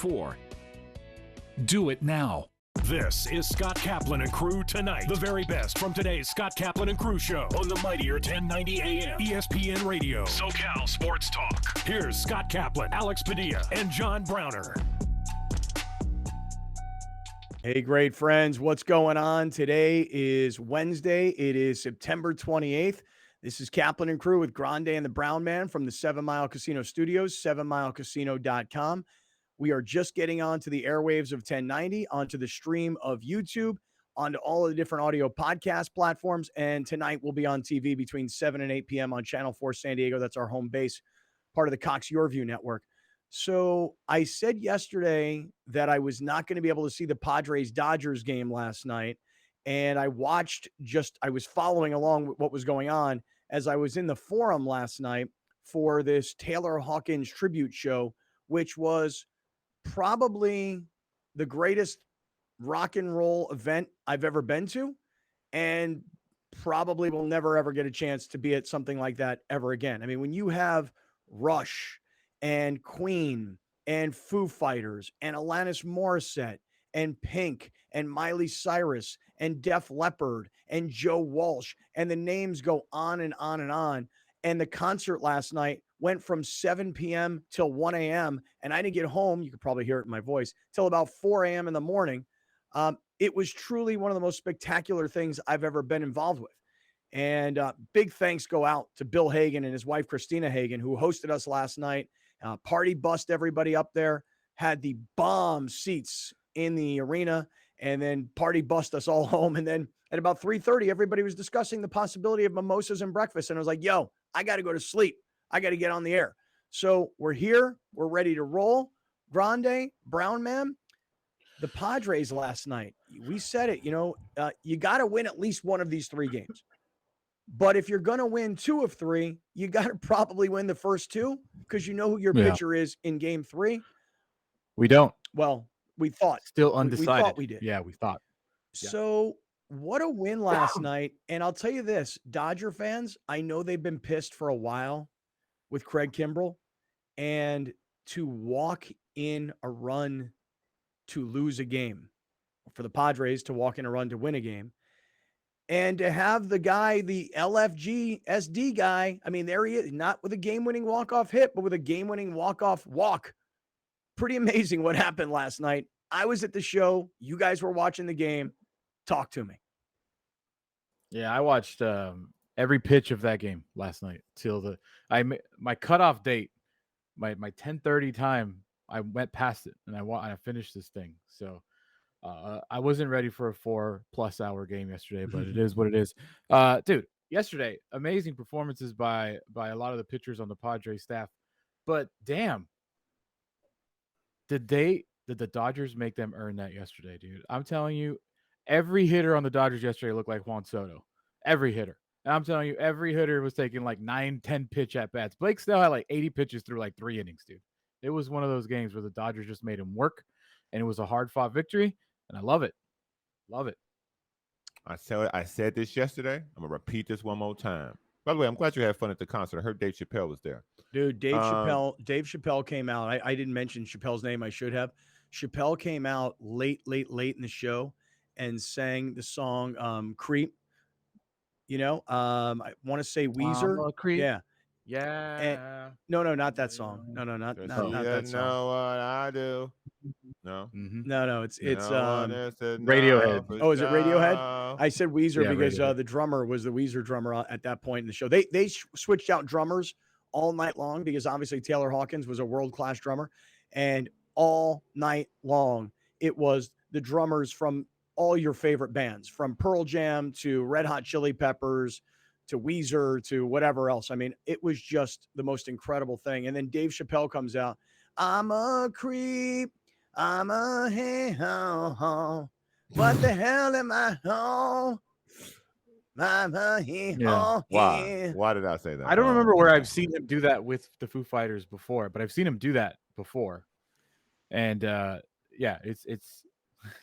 4. Do it now. This is Scott Kaplan and Crew Tonight. The very best from today's Scott Kaplan and Crew show on the mightier 1090 AM ESPN Radio. SoCal Sports Talk. Here's Scott Kaplan, Alex Padilla, and John Browner. Hey, great friends. What's going on? Today is Wednesday. It is September 28th. This is Kaplan and Crew with Grande and the Brown Man from the 7 Mile Casino Studios, 7milecasino.com. We are just getting onto the airwaves of 1090, onto the stream of YouTube, onto all of the different audio podcast platforms. And tonight we'll be on TV between 7 and 8 p.m. on Channel 4 San Diego. That's our home base, part of the Cox Yorview network. So I said yesterday that I was not going to be able to see the Padres-Dodgers game last night. And I was following along with what was going on as I was in the forum last night for this Taylor Hawkins tribute show, which was probably the greatest rock and roll event I've ever been to, and probably will never, ever get a chance to be at something like that ever again. I mean, when you have Rush and Queen and Foo Fighters and Alanis Morissette and Pink and Miley Cyrus and Def Leppard and Joe Walsh, and the names go on and on and on. And the concert last night went from 7 p.m. till 1 a.m. And I didn't get home, you could probably hear it in my voice, till about 4 a.m. in the morning. It was truly one of the most spectacular things I've ever been involved with. And big thanks go out to Bill Hagan and his wife, Christina Hagan, who hosted us last night. Party bust everybody up there, had the bomb seats in the arena, and then party bust us all home. And then at about 3:30, everybody was discussing the possibility of mimosas and breakfast. And I was like, yo, I got to go to sleep. I got to get on the air. So we're here. We're ready to roll. Grande, Brown Man, the Padres last night. We said it, you got to win at least one of these three games. But if you're going to win 2 of 3, you got to probably win the first 2 because you know who your pitcher is in game 3. We don't. Well, we thought. Still undecided. We thought we did. Yeah, we thought. Yeah. So what a win last night. And I'll tell you this, Dodger fans, I know they've been pissed for a while with Craig Kimbrell, and to walk in a run to lose a game, for the Padres to walk in a run to win a game, and to have the guy, the LFG SD guy, I mean, there he is, not with a game-winning walk-off hit, but with a game-winning walk-off walk. Pretty amazing what happened last night. I was at the show. You guys were watching the game. Talk to me. Yeah, I watched every pitch of that game last night till my cutoff date, my 10:30 time. I went past it and I finished this thing. So I wasn't ready for a 4+ hour game yesterday, but it is what it is. Dude, yesterday, amazing performances by a lot of the pitchers on the Padres staff. But damn, did the Dodgers make them earn that yesterday, dude? I'm telling you, every hitter on the Dodgers yesterday looked like Juan Soto. Every hitter. And I'm telling you, every hitter was taking like 9-10 pitch at bats. Blake Snell had like 80 pitches through like 3 innings, dude. It was one of those games where the Dodgers just made him work, and it was a hard-fought victory, and I love it. Love it. I said this yesterday. I'm going to repeat this one more time. By the way, I'm glad you had fun at the concert. I heard Dave Chappelle was there. Dude, Dave Chappelle came out. I didn't mention Chappelle's name. I should have. Chappelle came out late in the show and sang the song Creep. I want to say Weezer. Creep. Yeah. Yeah. No, not that song. No, not that song. Know what I do. No. Mm-hmm. No, it's Radiohead. Oh, is it Radiohead? I said Weezer because the drummer was the Weezer drummer at that point in the show. They switched out drummers all night long because obviously Taylor Hawkins was a world-class drummer, and all night long it was the drummers from all your favorite bands, from Pearl Jam to Red Hot Chili Peppers to Weezer to whatever else. I mean, it was just the most incredible thing. And then Dave Chappelle comes out. I'm a creep. I'm a hey-ho-ho. What the hell am I home? I'm a hey-ho. Why did I say that? I don't remember where I've seen him do that with the Foo Fighters before, but I've seen him do that before. And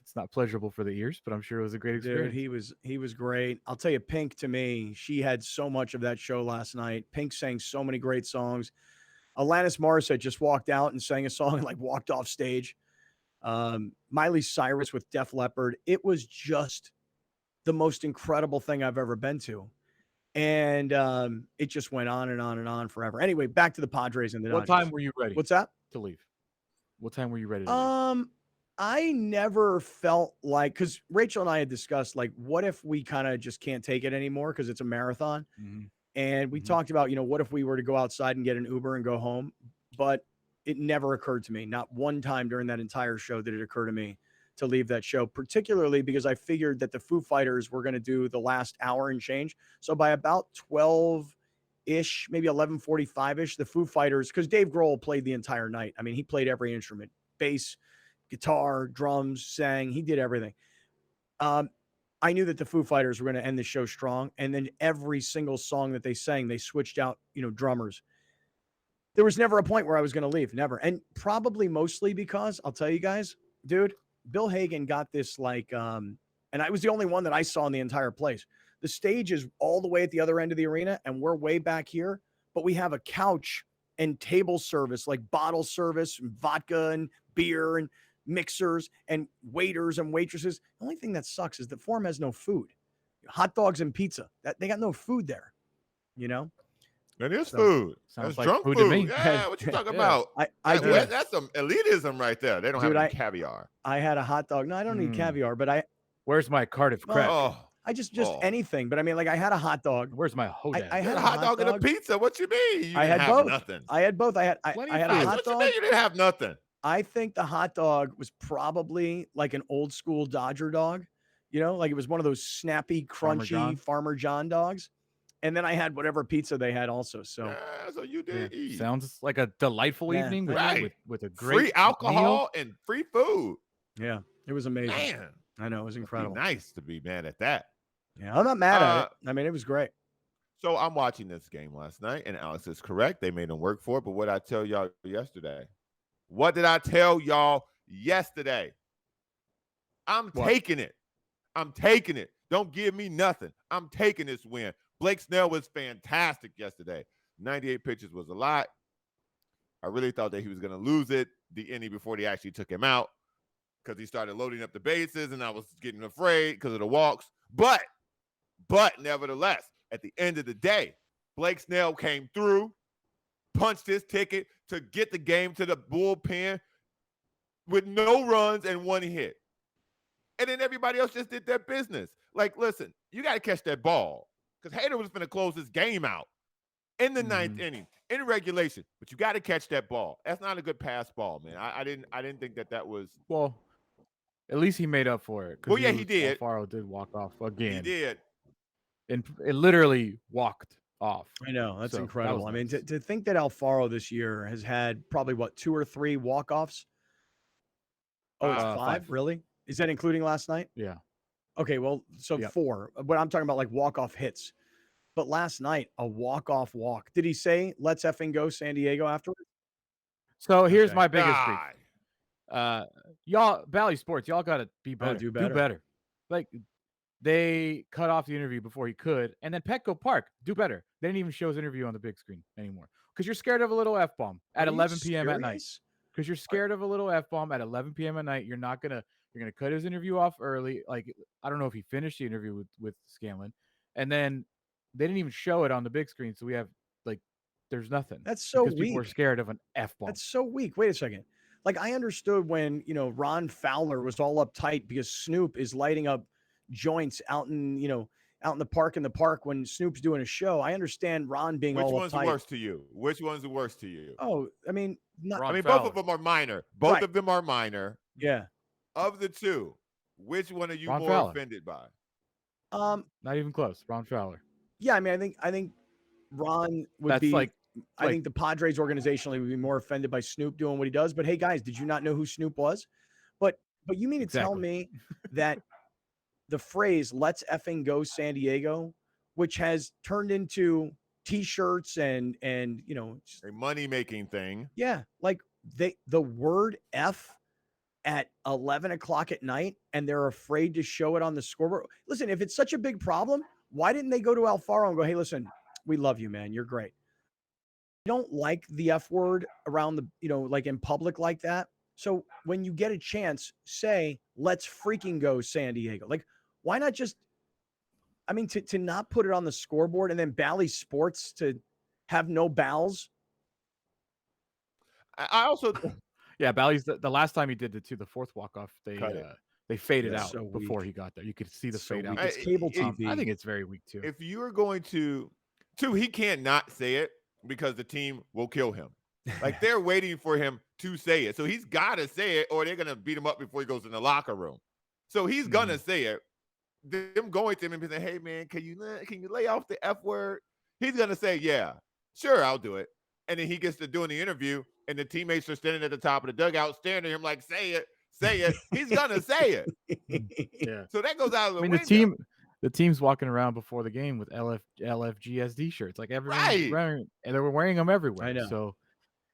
it's not pleasurable for the ears, but I'm sure it was a great experience. Dude, he was great. I'll tell you, Pink, to me, she had so much of that show last night. Pink sang so many great songs. Alanis Morissette just walked out and sang a song and walked off stage. Miley Cyrus with Def Leppard. It was just the most incredible thing I've ever been to. And it just went on and on and on forever. Anyway, back to the Padres and the What Dodgers. time were you ready What's that? to leave? What time were you ready to leave? I never felt like, because Rachel and I had discussed, like, what if we kind of just can't take it anymore because it's a marathon? And we talked about, what if we were to go outside and get an Uber and go home? But it never occurred to me. Not one time during that entire show did it occur to me to leave that show, particularly because I figured that the Foo Fighters were going to do the last hour and change. So by about 12-ish, maybe 11:45-ish, the Foo Fighters, because Dave Grohl played the entire night. I mean, he played every instrument, bass, guitar, drums, sang. He did everything. I knew that the Foo Fighters were going to end the show strong. And then every single song that they sang, they switched out, drummers. There was never a point where I was going to leave. Never. And probably mostly because, I'll tell you guys, dude, Bill Hagen got this and I was the only one that I saw in the entire place. The stage is all the way at the other end of the arena, and we're way back here, but we have a couch and table service, like bottle service, and vodka and beer and mixers and waiters and waitresses. The only thing that sucks is the Forum has no food. Hot dogs and pizza. They got no food there, That is food. Sounds That's like drunk food food. to me. Yeah, what you talking about? That's some elitism right there. They don't have any caviar. I had a hot dog. No, I don't need caviar, but Where's my Cardiff crack? I just anything. But I mean, like, I had a hot dog. Where's my hodag? I had a hot dog and a pizza. What you mean? You I had have both. nothing. I had both. I had a hot What dog. you mean you didn't have nothing? I think the hot dog was probably like an old school Dodger dog, like it was one of those snappy, crunchy Farmer John dogs. And then I had whatever pizza they had also. So, so you did eat. Sounds like a delightful evening with a great free alcohol meal. and free food. Yeah, it was amazing. Man, I know, it was incredible. Nice to be mad at that. Yeah, I'm not mad at it. I mean, it was great. So I'm watching this game last night, and Alex is correct. They made him work for it. But what did I tell y'all yesterday? What did I tell y'all yesterday? I'm taking it. I'm taking it. Don't give me nothing. I'm taking this win. Blake Snell was fantastic yesterday. 98 pitches was a lot. I really thought that he was going to lose it the inning before they actually took him out because he started loading up the bases, and I was getting afraid because of the walks. But nevertheless, at the end of the day, Blake Snell came through, punched his ticket to get the game to the bullpen with no runs and one hit. And then everybody else just did their business. Like, listen, you got to catch that ball because Hader was going to close this game out in the ninth inning, in regulation. But you got to catch that ball. That's not a good pass ball, man. I didn't think that was. Well, at least he made up for it. Well, yeah, he did. Alfaro did walk off again. He did. And it literally walked off. I know. That's incredible. I mean, to think that Alfaro this year has had probably, 2 or 3 walk-offs? Oh, it's 5? Really? Is that including last night? Yeah. Okay, well, so 4. But I'm talking about, like, walk-off hits. But last night, a walk-off walk. Did he say, let's effing go San Diego afterwards? So here's my biggest grief. Y'all, Bally Sports, y'all got to be better. Do better. Do better. Like, they cut off the interview before he could. And then Petco Park, do better. They didn't even show his interview on the big screen anymore. Because you're scared of a little F-bomb at 11 p.m. at night. Because you're scared of a little F-bomb at 11 p.m. at night. You're going to cut his interview off early. Like, I don't know if he finished the interview with Scanlon. And then they didn't even show it on the big screen. So we have, like, there's nothing. That's so weak. People are scared of an F-bomb. That's so weak. Wait a second. Like, I understood when, Ron Fowler was all uptight because Snoop is lighting up joints out in the park when Snoop's doing a show. I understand Ron being all uptight. Which one's worse to you? Which one's the worst to you? Oh, I mean, both of them are minor. Both of them are minor. Yeah. Of the two, which one are you Ron more Fowler. offended by? Not even close. Ron Fowler. Yeah, I mean, I think Ron would That's be like I think the Padres organizationally would be more offended by Snoop doing what he does. But hey, guys, did you not know who Snoop was? But you mean to tell me that the phrase "Let's effing go San Diego," which has turned into T-shirts and just a money-making thing. Yeah, like the word F at 11 o'clock at night, and they're afraid to show it on the scoreboard. Listen, if it's such a big problem, why didn't they go to Alfaro and go, "Hey, listen, we love you, man. You're great." I don't like the F word around the, like in public like that. So when you get a chance, say, let's freaking go San Diego. Like, why not just, I mean, to not put it on the scoreboard and then Bally Sports to have no Bals? I also Yeah, Bally's the last time he did it to the fourth walk-off, Cut it. they faded That's out so before weak. he got there. You could see the It's so fade out. weak. It's cable I TV. I think it's very weak too. if you are going to, he can't not say it because the team will kill him. Like they're waiting for him to say it, so he's got to say it, or they're gonna beat him up before he goes in the locker room. So he's gonna say it. Them going to him and saying, "Hey man, can you lay off the F word?" He's gonna say, "Yeah, sure, I'll do it." And then he gets to doing the interview, and the teammates are standing at the top of the dugout, staring at him like, "Say it, say it." He's gonna say it. Yeah. So that goes out of the I mean, window. the team's walking around before the game with LFGSD shirts. Like everyone's Right. wearing, and they were wearing them everywhere. I know. So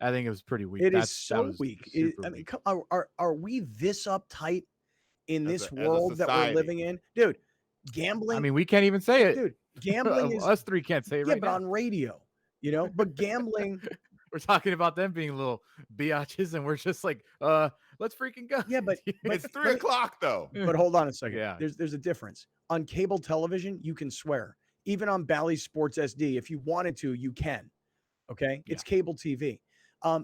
I think it was pretty weak. It is That so was weak. super I mean, weak. are we this uptight in As this a world that we're society. living in? Dude, gambling. I mean, we can't even say it. Dude, gambling is, Us three can't say it yeah, right but now. on radio, but gambling, We're talking about them being little biatches, and we're just like, let's freaking go. yeah, but It's 3:00 though. But hold on a second. Yeah. There's a difference. On cable television, you can swear. Even on Bally Sports SD, if you wanted to, you can. Okay? It's cable TV.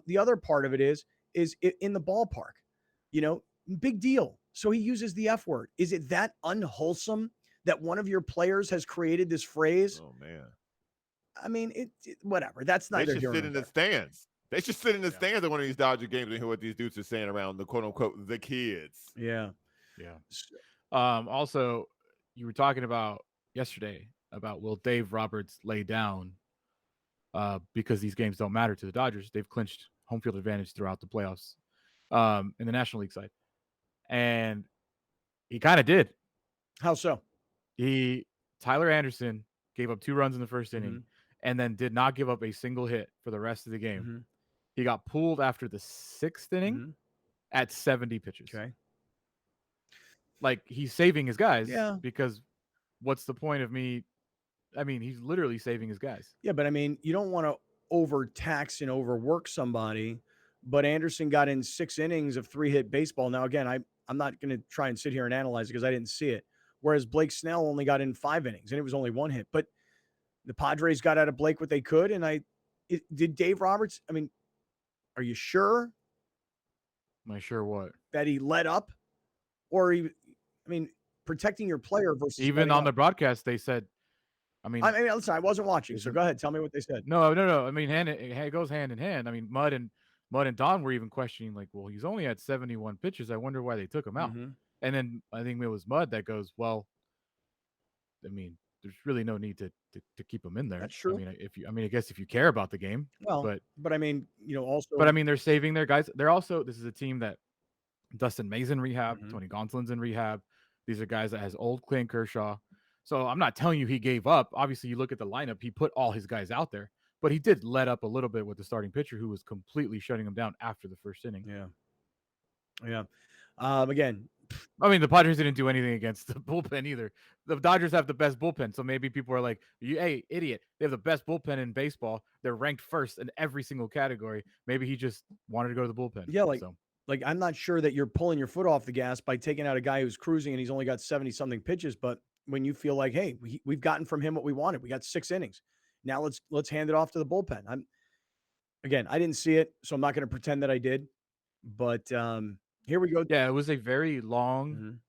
The other part of it is in the ballpark. Big deal. So he uses the F word. Is it that unwholesome that one of your players has created this phrase? Oh man. I mean, whatever. That's They neither should here sit nor in the there. stands. They should sit in the stands at one of these Dodger games and hear what these dudes are saying around the quote unquote the kids. Yeah. Yeah. Also, you were talking about yesterday about will Dave Roberts lay down because these games don't matter to the Dodgers. They've clinched home field advantage throughout the playoffs in the National League side. And he kind of did. How so? Tyler Anderson gave up 2 runs in the first inning and then did not give up a single hit for the rest of the game. He got pulled after the 6th inning at 70 pitches. Okay. Like he's saving his guys because what's the point of me? I mean, he's literally saving his guys. Yeah, but I mean, you don't want to overtax and overwork somebody. But Anderson got in 6 innings of 3-hit baseball. Now, again, I'm not going to try and sit here and analyze it because I didn't see it. Whereas Blake Snell only got in 5 innings and it was only 1 hit. But the Padres got out of Blake what they could. And did Dave Roberts, I mean, are you sure? Am I sure what? That he let up? Or protecting your player versus even on the broadcast, they said, I mean, listen, I wasn't watching, so go ahead. Tell me what they said. No. I mean, it goes hand in hand. I mean, Mud and Don were even questioning, like, well, he's only at 71 pitches. I wonder why they took him out. And then I think it was Mud that goes, well, I mean, there's really no need to keep him in there. That's true. I guess if you care about the game, well, but I mean, also, but I mean, they're saving their guys. They're also, this is a team that Dustin May's in rehab, Tony Gonsolin's in rehab. These are guys that has old Clayton Kershaw. So I'm not telling you he gave up. Obviously, you look at the lineup, he put all his guys out there, but he did let up a little bit with the starting pitcher who was completely shutting him down after the first inning. Yeah. Again, I mean, the Padres didn't do anything against the bullpen either. The Dodgers have the best bullpen, so maybe people are like, hey, idiot, they have the best bullpen in baseball. They're ranked first in every single category. Maybe he just wanted to go to the bullpen. Yeah, like I'm not sure that you're pulling your foot off the gas by taking out a guy who's cruising and he's only got 70-something pitches, but when you feel like, hey, we've gotten from him what we wanted. We got 6 innings. Now let's hand it off to the bullpen. I didn't see it, so I'm not going to pretend that I did. But here we go. Yeah, it was a very long,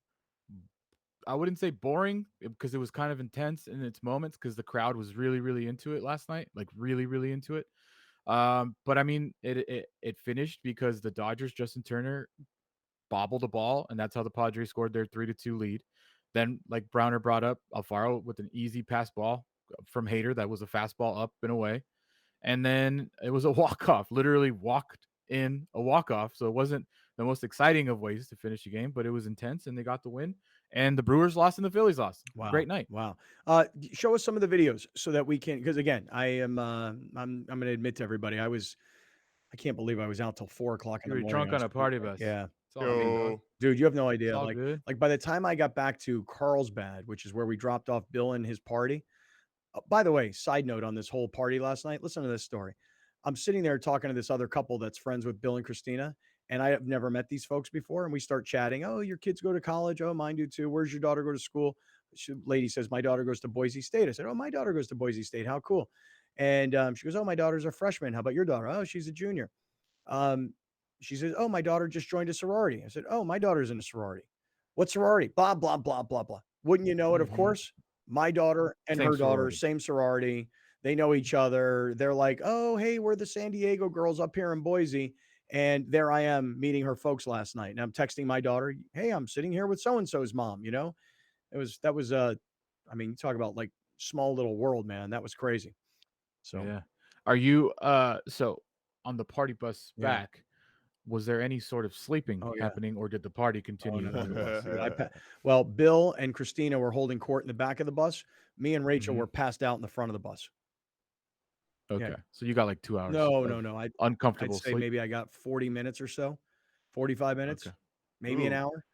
I wouldn't say boring because it was kind of intense in its moments because the crowd was really, really into it last night, like really, really into it. But I mean, it finished because the Dodgers, Justin Turner, bobbled the ball, and that's how the Padres scored their 3-2 lead. Then, like Browner brought up, Alfaro with an easy pass ball from Hader that was a fastball up and away. And then it was a walk-off, literally walked in a walk-off. So it wasn't the most exciting of ways to finish the game, but it was intense, and they got the win. And the Brewers lost and the Phillies lost. Wow. Great night. Wow. Show us some of the videos so that we can, because again, I'm going to admit to everybody, I can't believe I was out till 4 o'clock in the You were morning. drunk on a party bus. Yeah. It's all good. Dude, you have no idea. It's all good. Like by the time I got back to Carlsbad, which is where we dropped off Bill and his party. By the way, side note on this whole party last night, listen to this story. I'm sitting there talking to this other couple that's friends with Bill and Christina, and I have never met these folks before. And we start chatting. Oh, your kids go to college? Oh, mine do too. Where's your daughter go to school? Lady says, my daughter goes to Boise State. I said, oh, my daughter goes to Boise State. How cool. And she goes, oh, my daughter's a freshman. How about your daughter? Oh, she's a junior. She says, oh, my daughter just joined a sorority. I said, oh, my daughter's in a sorority. What sorority? Blah, blah, blah, blah, blah. Wouldn't you know it, of course, my daughter and Same her daughter, sorority. same sorority. They know each other. They're like, oh, hey, we're the San Diego girls up here in Boise. And there I am meeting her folks last night. And I'm texting my daughter, hey, I'm sitting here with so-and-so's mom, you know? That was I mean, talk about like small little world, man. That was crazy. So Yeah. Are you so on the party bus Yeah. back, was there any sort of sleeping Oh, yeah. happening, or did the party continue on the bus? Dude, well, Bill and Christina were holding court in the back of the bus. Me and Rachel were passed out in the front of the bus. Okay. So you got like 2 hours. No. I'd Uncomfortable say sleep. maybe I got 40 minutes or so, 45 minutes, Okay. maybe an Ooh. hour.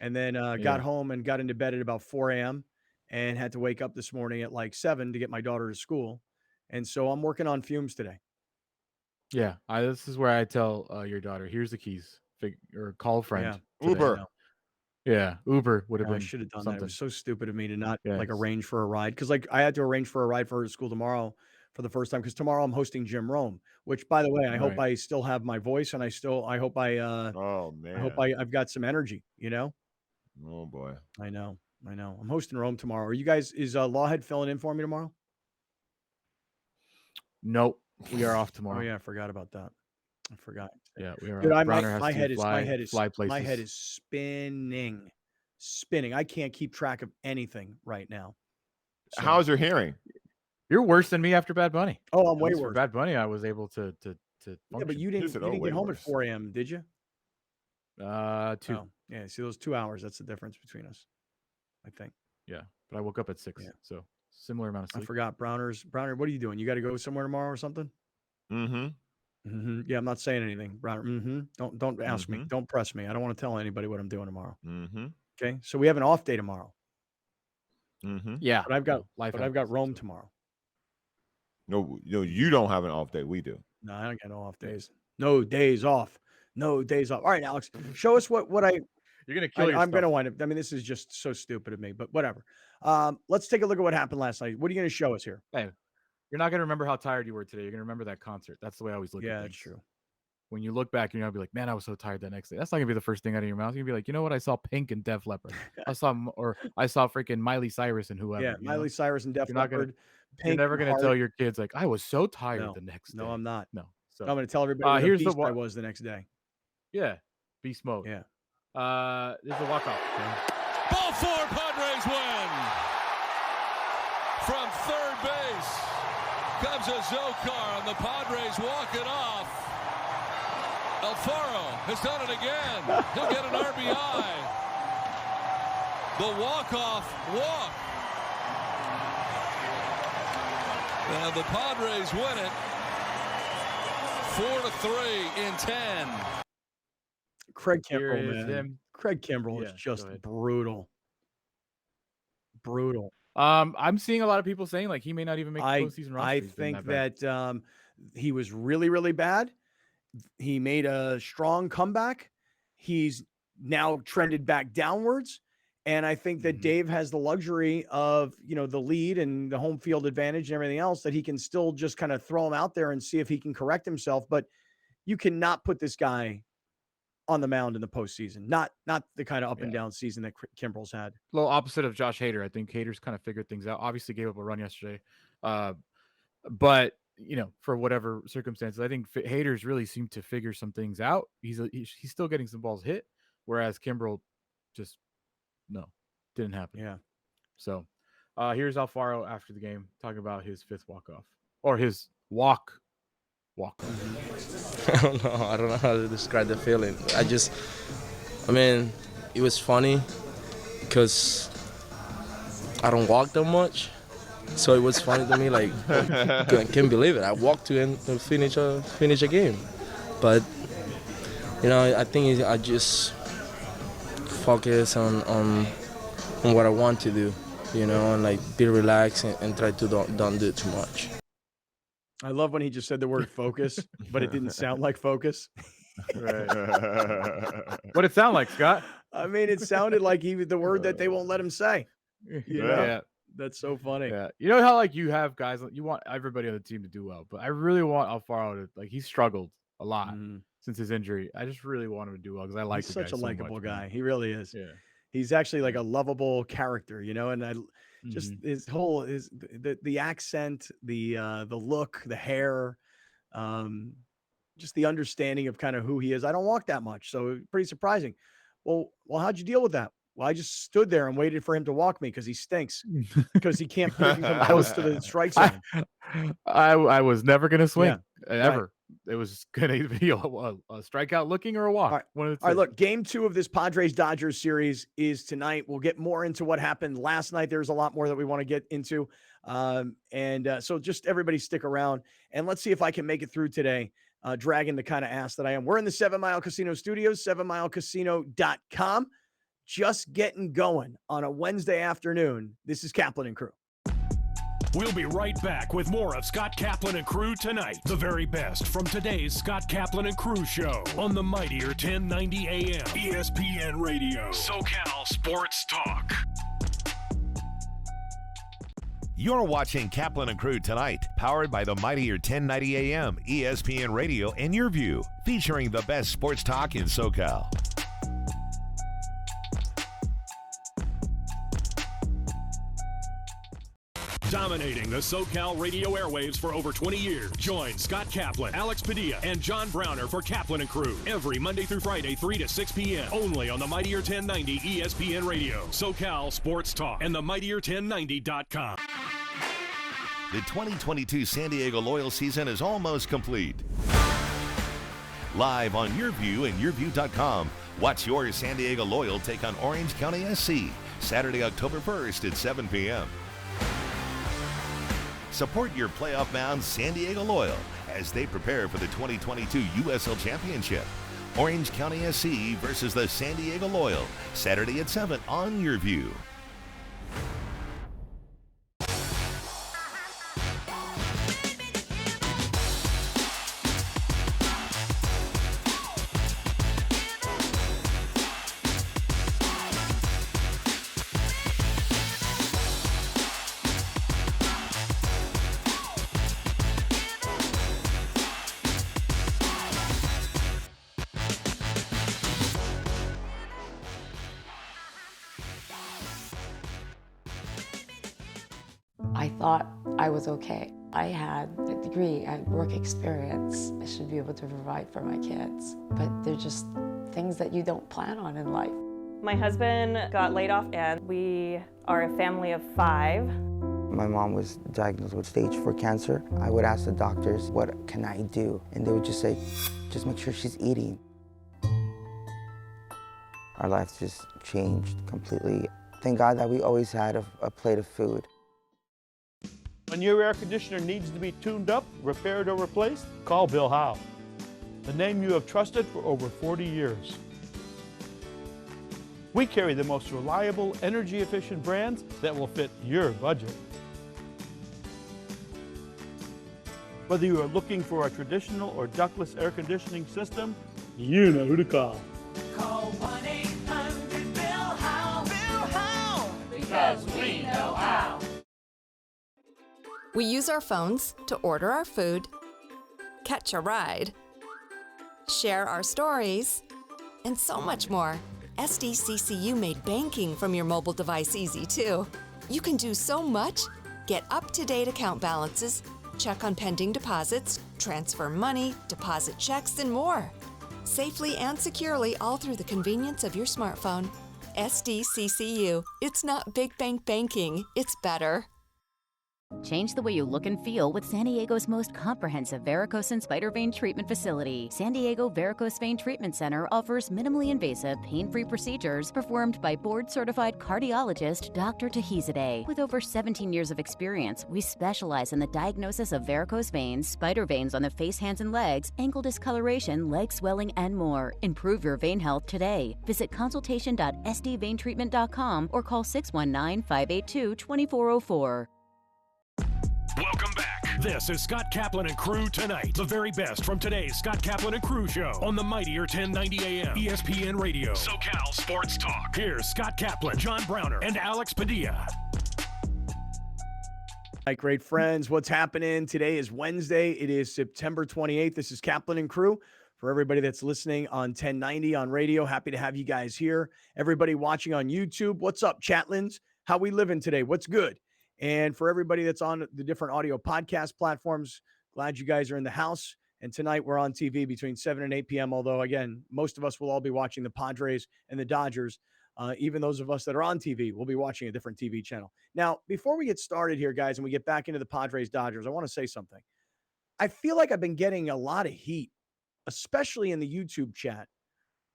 And then Yeah. got home and got into bed at about 4 a.m. and had to wake up this morning at like 7 to get my daughter to school. And so I'm working on fumes today. Yeah. This is where I tell your daughter, here's the keys. Or call a friend. Yeah. today. Uber. Yeah. Uber would have I been should have done that. It something. was so stupid of me to not like Yes. arrange for a ride. Cause like I had to arrange for a ride for her to school tomorrow for the first time. Cause tomorrow I'm hosting Jim Rome, which by the way, I hope Right. I still have my voice and I hope Oh man. I've got some energy, you know? Oh boy. I know. I'm hosting Rome tomorrow. Are you guys, is Lawhead filling in for me tomorrow? Nope. We are off Oh tomorrow. yeah, I forgot about that. I forgot. Yeah, we are Dude, off. Browner my has head to is fly places. my head is spinning. I can't keep track of anything right now. So, How's your hearing? You're worse than me after Bad Bunny. oh, I'm At way least for worse. Bad Bunny, I was able to Yeah, function. but you said, didn't "Oh, way get home worse." at 4 a.m., did you? 2. Oh, yeah. See those 2 hours. That's the difference between us, I think. Yeah, but I woke up at 6, Yeah. so similar amount of I sleep. forgot. Browner, what are you doing? You got to go somewhere tomorrow or something? Mm-hmm. Yeah, I'm not saying anything, Browner. Don't ask me. Don't press me. I don't want to tell anybody what I'm doing tomorrow. Mm-hmm. Okay, so we have an off day tomorrow, Mm-hmm. Yeah, but I've got life. Rome tomorrow. No, you don't have an off day. We do. No, I don't get no off days. No days off. No days off. All right, Alex, show us what You're gonna kill yourself. I'm going to wind up. I mean, this is just so stupid of me, but whatever. Let's take a look at what happened last night. What are you going to show us here? Hey, you're not gonna remember how tired you were today. You're gonna remember that concert. That's the way I always look at Yeah, things. that's true. When you look back, you're gonna be like, "Man, I was so tired that next day." That's not gonna be the first thing out of your mouth. You're gonna be like, "You know what? I saw Pink and Def Leppard. I saw freaking Miley Cyrus and whoever." Yeah, Miley Cyrus and Def You're not gonna- Leppard. You're never Pink gonna and tell Heart. your kids like, "I was so tired No, the next day." No, I'm not. No. So I'm going to tell everybody what a here's the beast I wa- was the next day. yeah, beast mode. Yeah. There's a walk off. Ball four, Padres win. From third base comes a Zokar, and the Padres walk it off. Alfaro has done it again. He'll get an RBI. The walk-off walk. And the Padres win it 4-3 in 10. Craig Here Kimbrell, is man. him. Craig Kimbrell Yeah, is go just ahead. brutal. I'm seeing a lot of people saying like he may not even make the postseason roster. I He's been think bad. that he was really, really bad. He made a strong comeback. He's now trended back downwards. And I think that Dave has the luxury of, the lead and the home field advantage and everything else, that he can still just kind of throw him out there and see if he can correct himself. But you cannot put this guy on the mound in the postseason. Not the kind of up and down season that Kimbrell's had. A little opposite of Josh Hader. I think Hader's kind of figured things out. Obviously gave up a run yesterday. But for whatever circumstances, I think Hader's really seemed to figure some things out. He's still getting some balls hit, whereas Kimbrell just didn't happen. Yeah. So here's Alfaro after the game talking about his fifth walk-off or his walk-off. I don't know how to describe the feeling. It was funny because I don't walk that much. So it was funny to me, like, I can't believe it. I walked to finish a game. But, I think I just focus on what I want to do, and like be relaxed and try to don't do too much. I love when he just said the word focus, but it didn't sound like focus. What it sound like, Scott? I mean, it sounded like he was the word that they won't let him say. You know? Yeah. That's so funny. Yeah. You know how like you have guys, you want everybody on the team to do well, but I really want Alfaro to, like, he struggled a lot since his injury. I just really want him to do well because I like He's the guy such a so likable much, guy. man. He really is. Yeah. He's actually like a lovable character, you know, and I just his whole the accent, the look, the hair, just the understanding of kind of who he is. I don't walk that much, so pretty surprising. Well, how'd you deal with that? Well, I just stood there and waited for him to walk me because he stinks, because he can't even come close to the strike zone. I was never gonna swing ever. Right. It was gonna be a strikeout looking or a walk. All right, look, game 2 of this Padres-Dodgers series is tonight. We'll get more into what happened last night. There's a lot more that we want to get into. So just everybody stick around, and let's see if I can make it through today, dragging the kind of ass that I am. We're in the 7 Mile Casino studios, 7milecasino.com. Just getting going on a Wednesday afternoon. This is Kaplan and Crew. We'll be right back with more of Scott Kaplan and Crew tonight. The very best from today's Scott Kaplan and Crew show on the mightier 1090 AM ESPN Radio. SoCal Sports Talk. You're watching Kaplan and Crew tonight, powered by the mightier 1090 AM ESPN Radio and Your View, featuring the best sports talk in SoCal. Dominating the SoCal radio airwaves for over 20 years. Join Scott Kaplan, Alex Padilla, and John Browner for Kaplan and Crew every Monday through Friday, 3 to 6 p.m. Only on the mightier 1090 ESPN Radio, SoCal Sports Talk, and the mightier1090.com. The 2022 San Diego Loyal season is almost complete. Live on Your View and YourView.com, watch your San Diego Loyal take on Orange County SC, Saturday, October 1st at 7 p.m. Support your playoff-bound San Diego Loyal as they prepare for the 2022 USL Championship. Orange County SC versus the San Diego Loyal, Saturday at 7 on Your View. I thought I was okay. I had a degree, I had work experience. I should be able to provide for my kids. But they're just things that you don't plan on in life. My husband got laid off, and we are a family of 5. My mom was diagnosed with stage 4 cancer. I would ask the doctors, what can I do? And they would just say, just make sure she's eating. Our lives just changed completely. Thank God that we always had a plate of food. When your air conditioner needs to be tuned up, repaired, or replaced, call Bill Howe, the name you have trusted for over 40 years. We carry the most reliable, energy-efficient brands that will fit your budget. Whether you are looking for a traditional or ductless air conditioning system, you know who to call. Call 1-800-BILL-HOWE, Bill Howe, because we know how. We use our phones to order our food, catch a ride, share our stories, and so much more. SDCCU made banking from your mobile device easy, too. You can do so much. Get up-to-date account balances, check on pending deposits, transfer money, deposit checks, and more. Safely and securely, all through the convenience of your smartphone. SDCCU. It's not big bank banking. It's better. Change the way you look and feel with San Diego's most comprehensive varicose and spider vein treatment facility. San Diego Varicose Vein Treatment Center offers minimally invasive, pain-free procedures performed by board-certified cardiologist Dr. Tahizadeh. With over 17 years of experience, we specialize in the diagnosis of varicose veins, spider veins on the face, hands, and legs, ankle discoloration, leg swelling, and more. Improve your vein health today. Visit consultation.sdveintreatment.com or call 619-582-2404. Welcome back. This is Scott Kaplan and Crew Tonight. The very best from today's Scott Kaplan and Crew show on the mightier 1090 AM ESPN Radio. SoCal Sports Talk. Here's Scott Kaplan, John Browner, and Alex Padilla. Hi, great friends. What's happening? Today is Wednesday. It is September 28th. This is Kaplan and Crew. For everybody that's listening on 1090 on radio, happy to have you guys here. Everybody watching on YouTube, what's up, Chatlins? How we living today? What's good? And for everybody that's on the different audio podcast platforms, glad you guys are in the house. And tonight we're on TV between 7 and 8 p.m., although, again, most of us will all be watching the Padres and the Dodgers. Even those of us that are on TV will be watching a different TV channel. Now, before we get started here, guys, and we get back into the Padres-Dodgers, I want to say something. I feel like I've been getting a lot of heat, especially in the YouTube chat,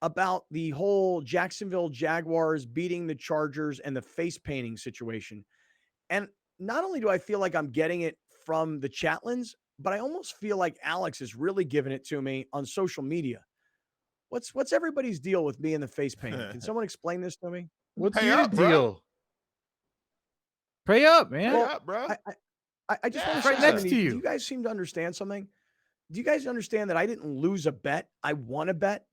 about the whole Jacksonville Jaguars beating the Chargers and the face painting situation. And not only do I feel like I'm getting it from the Chatlins, but I almost feel like Alex is really giving it to me on social media. What's everybody's deal with me and the face painting? Can someone explain this to me? What's your deal? Pray up, man. Well, Pay up, bro. I just want to right say next something. to you. Do you guys seem to understand something? Do you guys understand that I didn't lose a bet? I won a bet.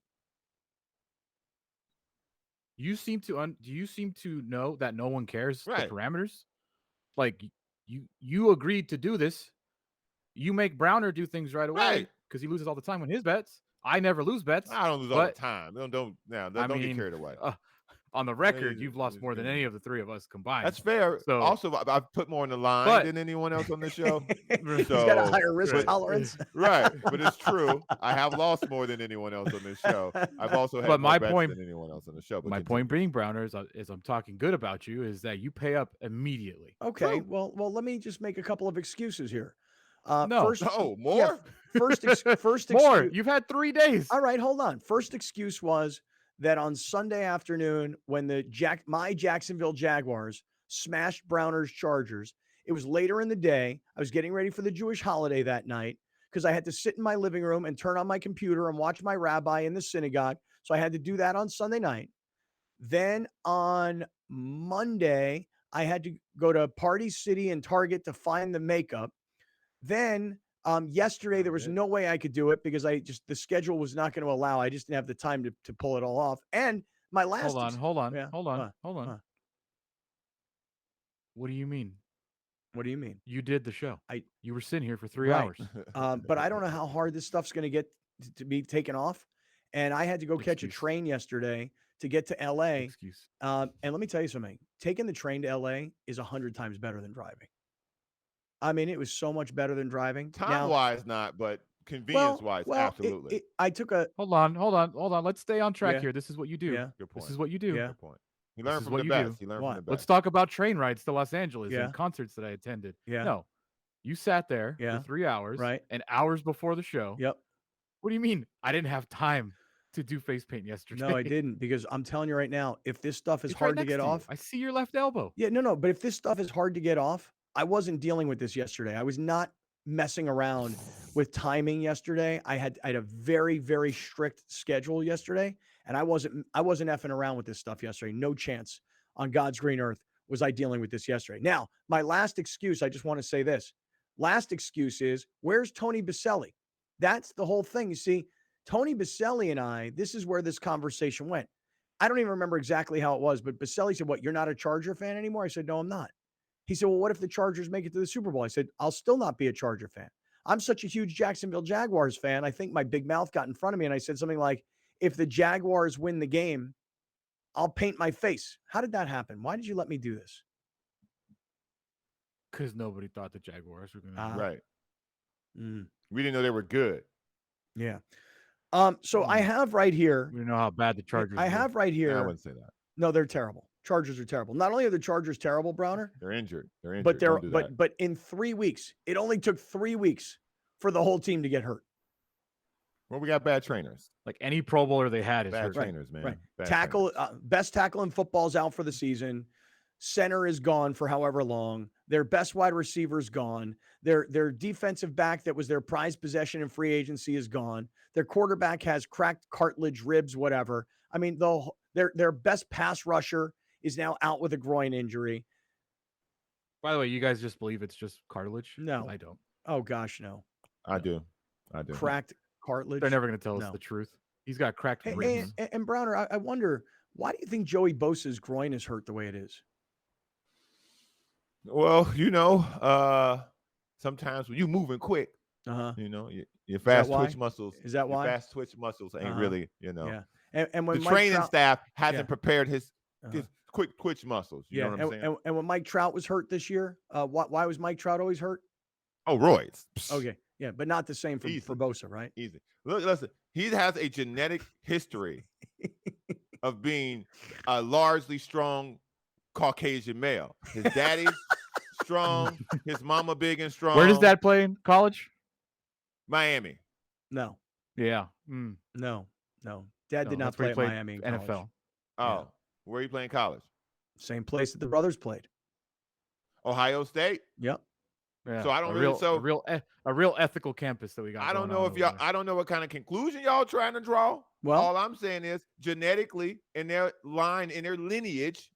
You seem to do you seem to know that no one cares Right. the parameters? Like you agreed to do this. You make Browner do things right away Right. because he loses all the time on his bets. I never lose bets. I don't lose all the time. Don't get carried away. On the record, you've lost more than any of the three of us combined. That's fair. So, also, I've put more on the line than anyone else on the show. He's got a higher risk tolerance. Right. But it's true. I have lost more than anyone else on this show. I've also had more bets than anyone else on the show. But my point being, Browner, is I'm talking good about you, is that you pay up immediately. Okay. Well, let me just make a couple of excuses here. No. More? Yeah, first More. excuse. You've had 3 days. All right, hold on. First excuse was that on Sunday afternoon, when my Jacksonville Jaguars smashed Browner's Chargers, it was later in the day. I was getting ready for the Jewish holiday that night because I had to sit in my living room and turn on my computer and watch my rabbi in the synagogue. So I had to do that on Sunday night. Then on Monday, I had to go to Party City and Target to find the makeup. Then yesterday, there was no way I could do it because the schedule was not going to allow. I just didn't have the time to pull it all off. And my last Hold on. What do you mean? What do you mean? You did the show. You were sitting here for 3 hours. But I don't know how hard this stuff's going to get to be taken off. And I had to go catch a train yesterday to get to LA. And let me tell you something. Taking the train to LA is 100 times better than driving. I mean, it was so much better than driving. Time-wise, not, but convenience-wise, absolutely. I took a... Hold on. Let's stay on track here. This is what you do. Yeah. Good point. This is what you do. Yeah. Good point. You learn from the best. You learn from the best. Let's talk about train rides to Los Angeles Yeah. and concerts that I attended. Yeah. No, you sat there Yeah. for 3 hours, Right. and hours before the show. Yep. What do you mean? I didn't have time to do face paint yesterday. No, I didn't, because I'm telling you right now, if this stuff is It's right hard to next get you. off... I see your left elbow. Yeah, no, but if this stuff is hard to get off, I wasn't dealing with this yesterday. I was not messing around with timing yesterday. I had a very, very strict schedule yesterday, and I wasn't effing around with this stuff yesterday. No chance on God's green earth was I dealing with this yesterday. Now, my last excuse, I just want to say this. Last excuse is, where's Tony Baselli? That's the whole thing. You see, Tony Baselli and I, this is where this conversation went. I don't even remember exactly how it was, but Baselli said, "What, you're not a Charger fan anymore?" I said, "No, I'm not." He said, "Well, what if the Chargers make it to the Super Bowl?" I said, "I'll still not be a Charger fan. I'm such a huge Jacksonville Jaguars fan." I think my big mouth got in front of me and I said something like, "If the Jaguars win the game, I'll paint my face." How did that happen? Why did you let me do this? Because nobody thought the Jaguars were going to. Right. We didn't know they were good. Yeah. So I have right here. We know how bad the Chargers. I have right here. I wouldn't say that. No, they're terrible. Chargers are terrible. Not only are the Chargers terrible, Browner, They're injured. but Don't do that. but in 3 weeks, it only took 3 weeks for the whole team to get hurt. Well, we got bad trainers. Like any Pro Bowler they had is Bad hurt. trainers, man. Right. Bad Tackle, best tackle in football is out for the season. Center is gone for however long. Their best wide receiver is gone. Their defensive back that was their prized possession in free agency is gone. Their quarterback has cracked cartilage, ribs, whatever. I mean, their best pass rusher is now out with a groin injury. By the way, you guys just believe it's just cartilage? No. I don't. Oh gosh, no. I do. Cracked cartilage. They're never going to tell us No. the truth. He's got cracked Hey, ribs. and Browner, I wonder, why do you think Joey Bosa's groin is hurt the way it is? Well, sometimes when you're moving quick, your fast twitch muscles. Is that why? Your fast twitch muscles ain't really, Yeah. And when the Mike training Trout, staff hasn't prepared his quick twitch muscles. You know what I'm saying? And when Mike Trout was hurt this year, why was Mike Trout always hurt? Oh, roids. Okay. Yeah, but not the same for Bosa, right? Easy. Look, listen, he has a genetic history of being a largely strong Caucasian male. His daddy's strong, his mama big and strong. Where does that play in college? Miami. No. Yeah. No. Dad did not play at Miami in college. NFL. Oh, where are you playing college? Same place that the brothers played. Ohio State. Yep. Yeah. So I don't a real ethical campus that we got. I don't know if I don't know what kind of conclusion y'all trying to draw. Well, all I'm saying is genetically in their lineage,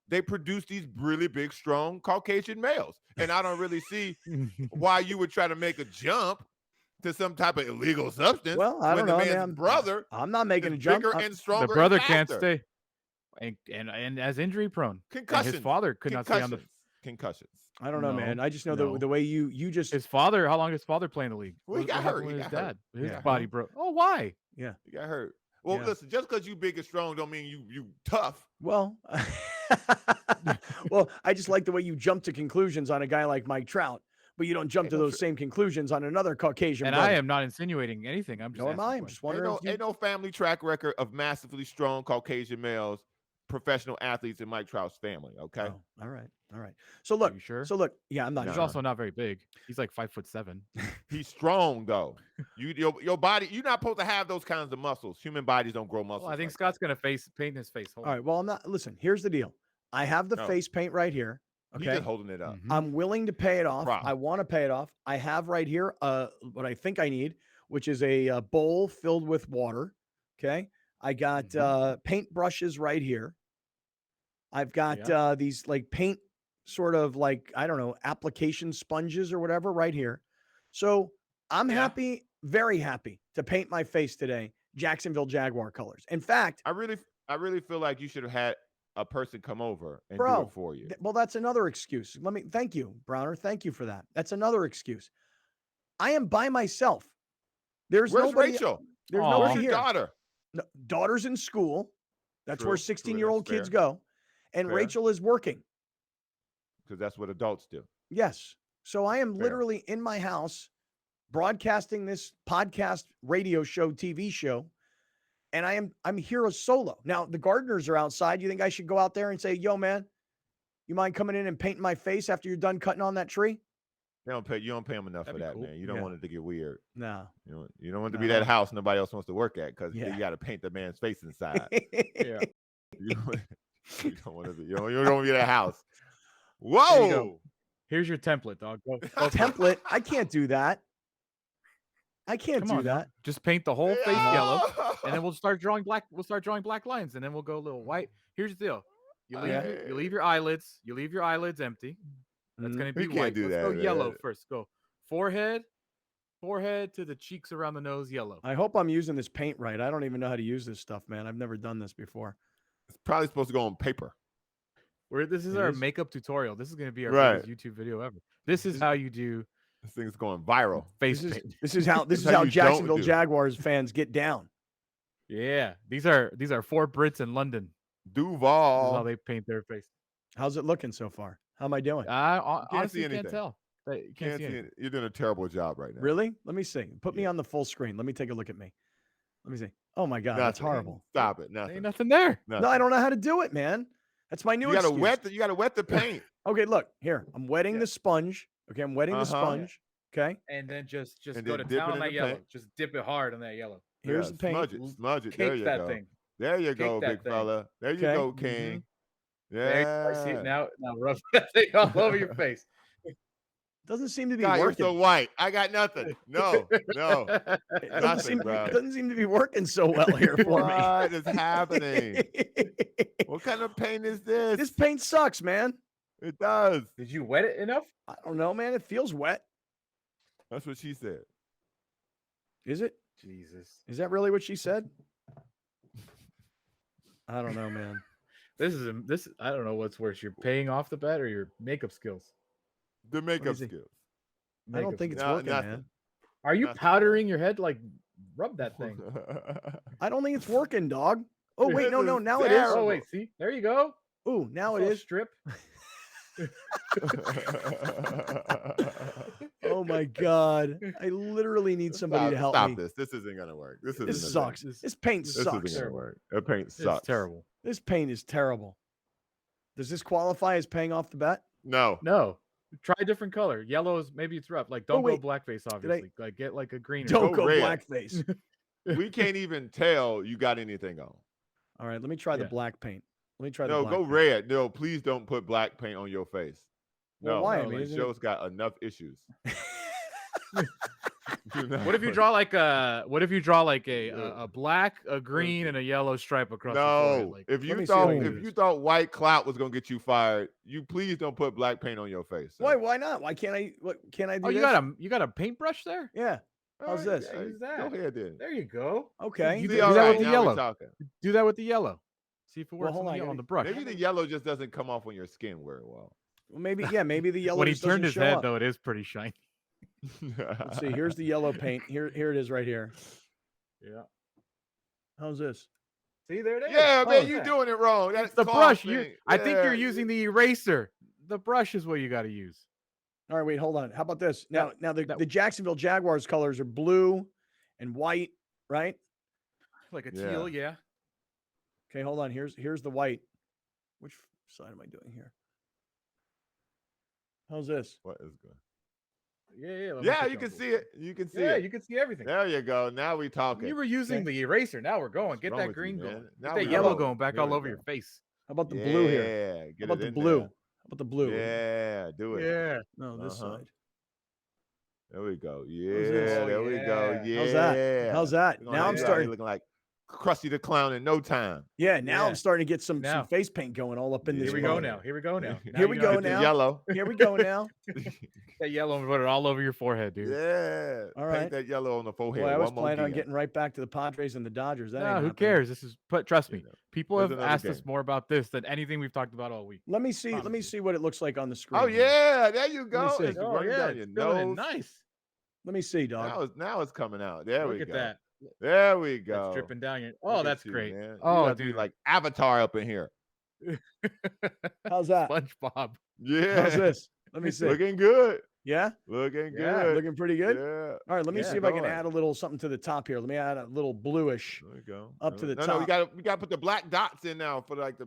they produce these really big, strong Caucasian males. And I don't really see why you would try to make a jump to some type of illegal substance. Well, I don't know. The man's brother, I'm not making a jump. Bigger and stronger. The brother and can't stay, and as injury prone. Concussions. And his father could not stay on the concussions. I don't know, man. I just know the way you just his father. How long did his father play in the league? Well, he got hurt. His got dad. Hurt. His body broke. Oh, why? Yeah, he got hurt. Well, listen, just because you big and strong don't mean you tough. Well, well, I just like the way you jump to conclusions on a guy like Mike Trout, but you don't jump to those same conclusions on another Caucasian. And brother. I am not insinuating anything. I'm just. I'm just wondering. Ain't no family track record of massively strong Caucasian males, professional athletes in Mike Trout's family. Okay. Oh, all right. So look. Are you sure? So look. Yeah, I'm not. He's sure. also not very big. He's like 5'7". He's strong though. Your body. You're not supposed to have those kinds of muscles. Human bodies don't grow muscles. Well, I think like Scott's gonna paint his face. All right. Well, I'm not. Listen. Here's the deal. I have the face paint right here. Okay. He's just holding it up. I'm willing to pay it off. I want to pay it off. I have right here what I think I need, which is a bowl filled with water. Okay. I got paint brushes right here. I've got these like paint sort of like, I don't know, application sponges or whatever right here. So I'm happy, very happy to paint my face today, Jacksonville Jaguar colors. In fact, I really feel like you should have had a person come over and do it for you. Well, that's another excuse. Thank you, Browner. Thank you for that. That's another excuse. I am by myself. Where's Rachel? There's nobody Where's here. your daughter? No, daughter's in school. That's where 16-year-old kids fair. go. And Fair. Rachel is working. Because that's what adults do. Yes. So I am literally in my house broadcasting this podcast, radio show, TV show. And I'm here a solo. Now, the gardeners are outside. You think I should go out there and say, yo, man, you mind coming in and painting my face after you're done cutting on that tree? You don't pay them enough for that, man. You don't want it to get weird. No. You don't want it to be that house nobody else wants to work at because you got to paint the man's face inside. You don't want to be. You don't want to be that house. Whoa! Here's your template, dog. Go template? I can't do that. I can't do that. Just paint the whole face yellow, and then we'll start drawing black. We'll start drawing black lines, and then we'll go a little white. Here's the deal: you leave your eyelids. You leave your eyelids empty. That's gonna be white. Let's go yellow first. Go forehead to the cheeks around the nose, yellow. I hope I'm using this paint right. I don't even know how to use this stuff, man. I've never done this before. It's probably supposed to go on paper. This is our makeup tutorial. This is going to be our biggest YouTube video ever. This is how you do. This thing's going viral. Face paint. This is how Jacksonville Jaguars fans get down. Yeah, these are 4 Brits in London. Duval. This is how they paint their face. How's it looking so far? How am I doing? Honestly, you can't tell. You can't see anything. You're doing a terrible job right now. Really? Let me see. Put me on the full screen. Let me take a look at me. Let me see. Oh my God, that's horrible. Stop it. Nothing. Ain't nothing there. No, I don't know how to do it, man. That's my new excuse. You gotta wet the paint. Okay, look here. I'm wetting the sponge. Okay, I'm wetting the sponge. Okay. And then just go to town on that yellow. Paint. Just dip it hard on that yellow. Here's the paint. Smudge it. There you go. Thing. There you go, big fella. There you go, King. Yeah. I see it now. Now rub that thing all over your face. Doesn't seem to be God, working. You're so white. I got nothing. No. It doesn't seem to be working so well here for me. What is happening? What kind of paint is this? This paint sucks, man. It does. Did you wet it enough? I don't know, man. It feels wet. That's what she said. Is it? Jesus. Is that really what she said? I don't know, man. This. I don't know what's worse. You're paying off the bet or your makeup skills. The makeup skills. I don't think it's working, man. Are you powdering your head? Like, rub that thing. I don't think it's working, dog. Oh wait, no, now it is. Oh wait, see, there you go. Oh, now it is. Strip. Oh my God! I literally need somebody to help me. Stop this. This isn't gonna work. This sucks. This paint sucks. This isn't gonna work. The paint sucks. It's terrible. This paint is terrible. Does this qualify as paying off the bet? No. Try a different color. Yellow is maybe it's rough. Like don't go blackface. Obviously, like get like a green. Don't go red. blackface. We can't even tell you got anything on. All right, let me try the black paint. Let me try the No, black go paint. red. No, please don't put black paint on your face. Well, No, why? I no, mean, the isn't show's got enough issues. What if you draw like a black, a green, and a yellow stripe across the forehead? No, Like, if you thought white clout was gonna get you fired, you please don't put black paint on your face. Why? Why not? Why can't I? What can I do? Oh, you this? got a paintbrush there? Yeah. How's this? Yeah, Use that. Go ahead then. There you go. Okay. You See, do all that right, with the now yellow. we're talking. Do that with the yellow. See if it Well, works hold on on, the brush. Maybe the yellow just doesn't come off on your skin very well. Well, maybe the yellow. When he just turned doesn't his show head, up. though, it is pretty shiny. Let's see. Here's the yellow paint. Here it is right here. Yeah. How's this? See, there it is. Yeah, man, Oh, you doing it wrong. That's the cloth brush. thing. I think you're Yeah. using the eraser. The brush is what you got to use. All right, wait, hold on. How about this? Now, the Jacksonville Jaguars colors are blue and white, right? Like a teal, yeah. Okay, hold on. Here's the white. Which side am I doing here? How's this? What is good? Yeah. Yeah, you can see it. You can see it. Yeah, you can see everything. There you go. Now we talking. You were using the eraser. Now we're going. Get wrong that with green you, going. man? Get Now that we yellow go. going back Here all we over go. your face. How about the blue here? Yeah, How get about it the in blue? there. How about the blue? Yeah, do it. Yeah. No, this side. There we go. this? Yeah, there we go. How's Yeah. that? How's that? We're gonna Now have I'm you out starting. here looking like Krusty the Clown in no time. Yeah, now Yeah. I'm starting to get some Now. face paint going all up in this. Here we go mug. now. Here we go now. Here we go Get the now. yellow. Here we go now. That yellow and put it all over your forehead, dude. Yeah. All right. Paint that yellow on the forehead. Boy, I was one more planning on again. getting right back to the Padres and the Dodgers. That ain't No, who happening. cares? This is trust me. People There's have another asked us game. more about this than anything we've talked about all week. Let me see. Let me see what it looks like on the screen. Oh yeah, there you me go. see. It's Oh running yeah, down it's your feeling nose. nice. Let me see, dog. Now it's coming out. There Look we at go. that. There we go. That's dripping down your. Look Oh, at that's you, great. man. You Oh, gotta be dude, like Avatar up in here. How's that? SpongeBob. Yeah. How's this? Let me see. Looking good. Yeah, Looking Yeah. good. looking pretty good. Yeah. All right, let me Yeah, see if I can going. add a little something to the top here. Let me add a little bluish. There we go. Up to the No, top. we gotta put the black dots in now for like the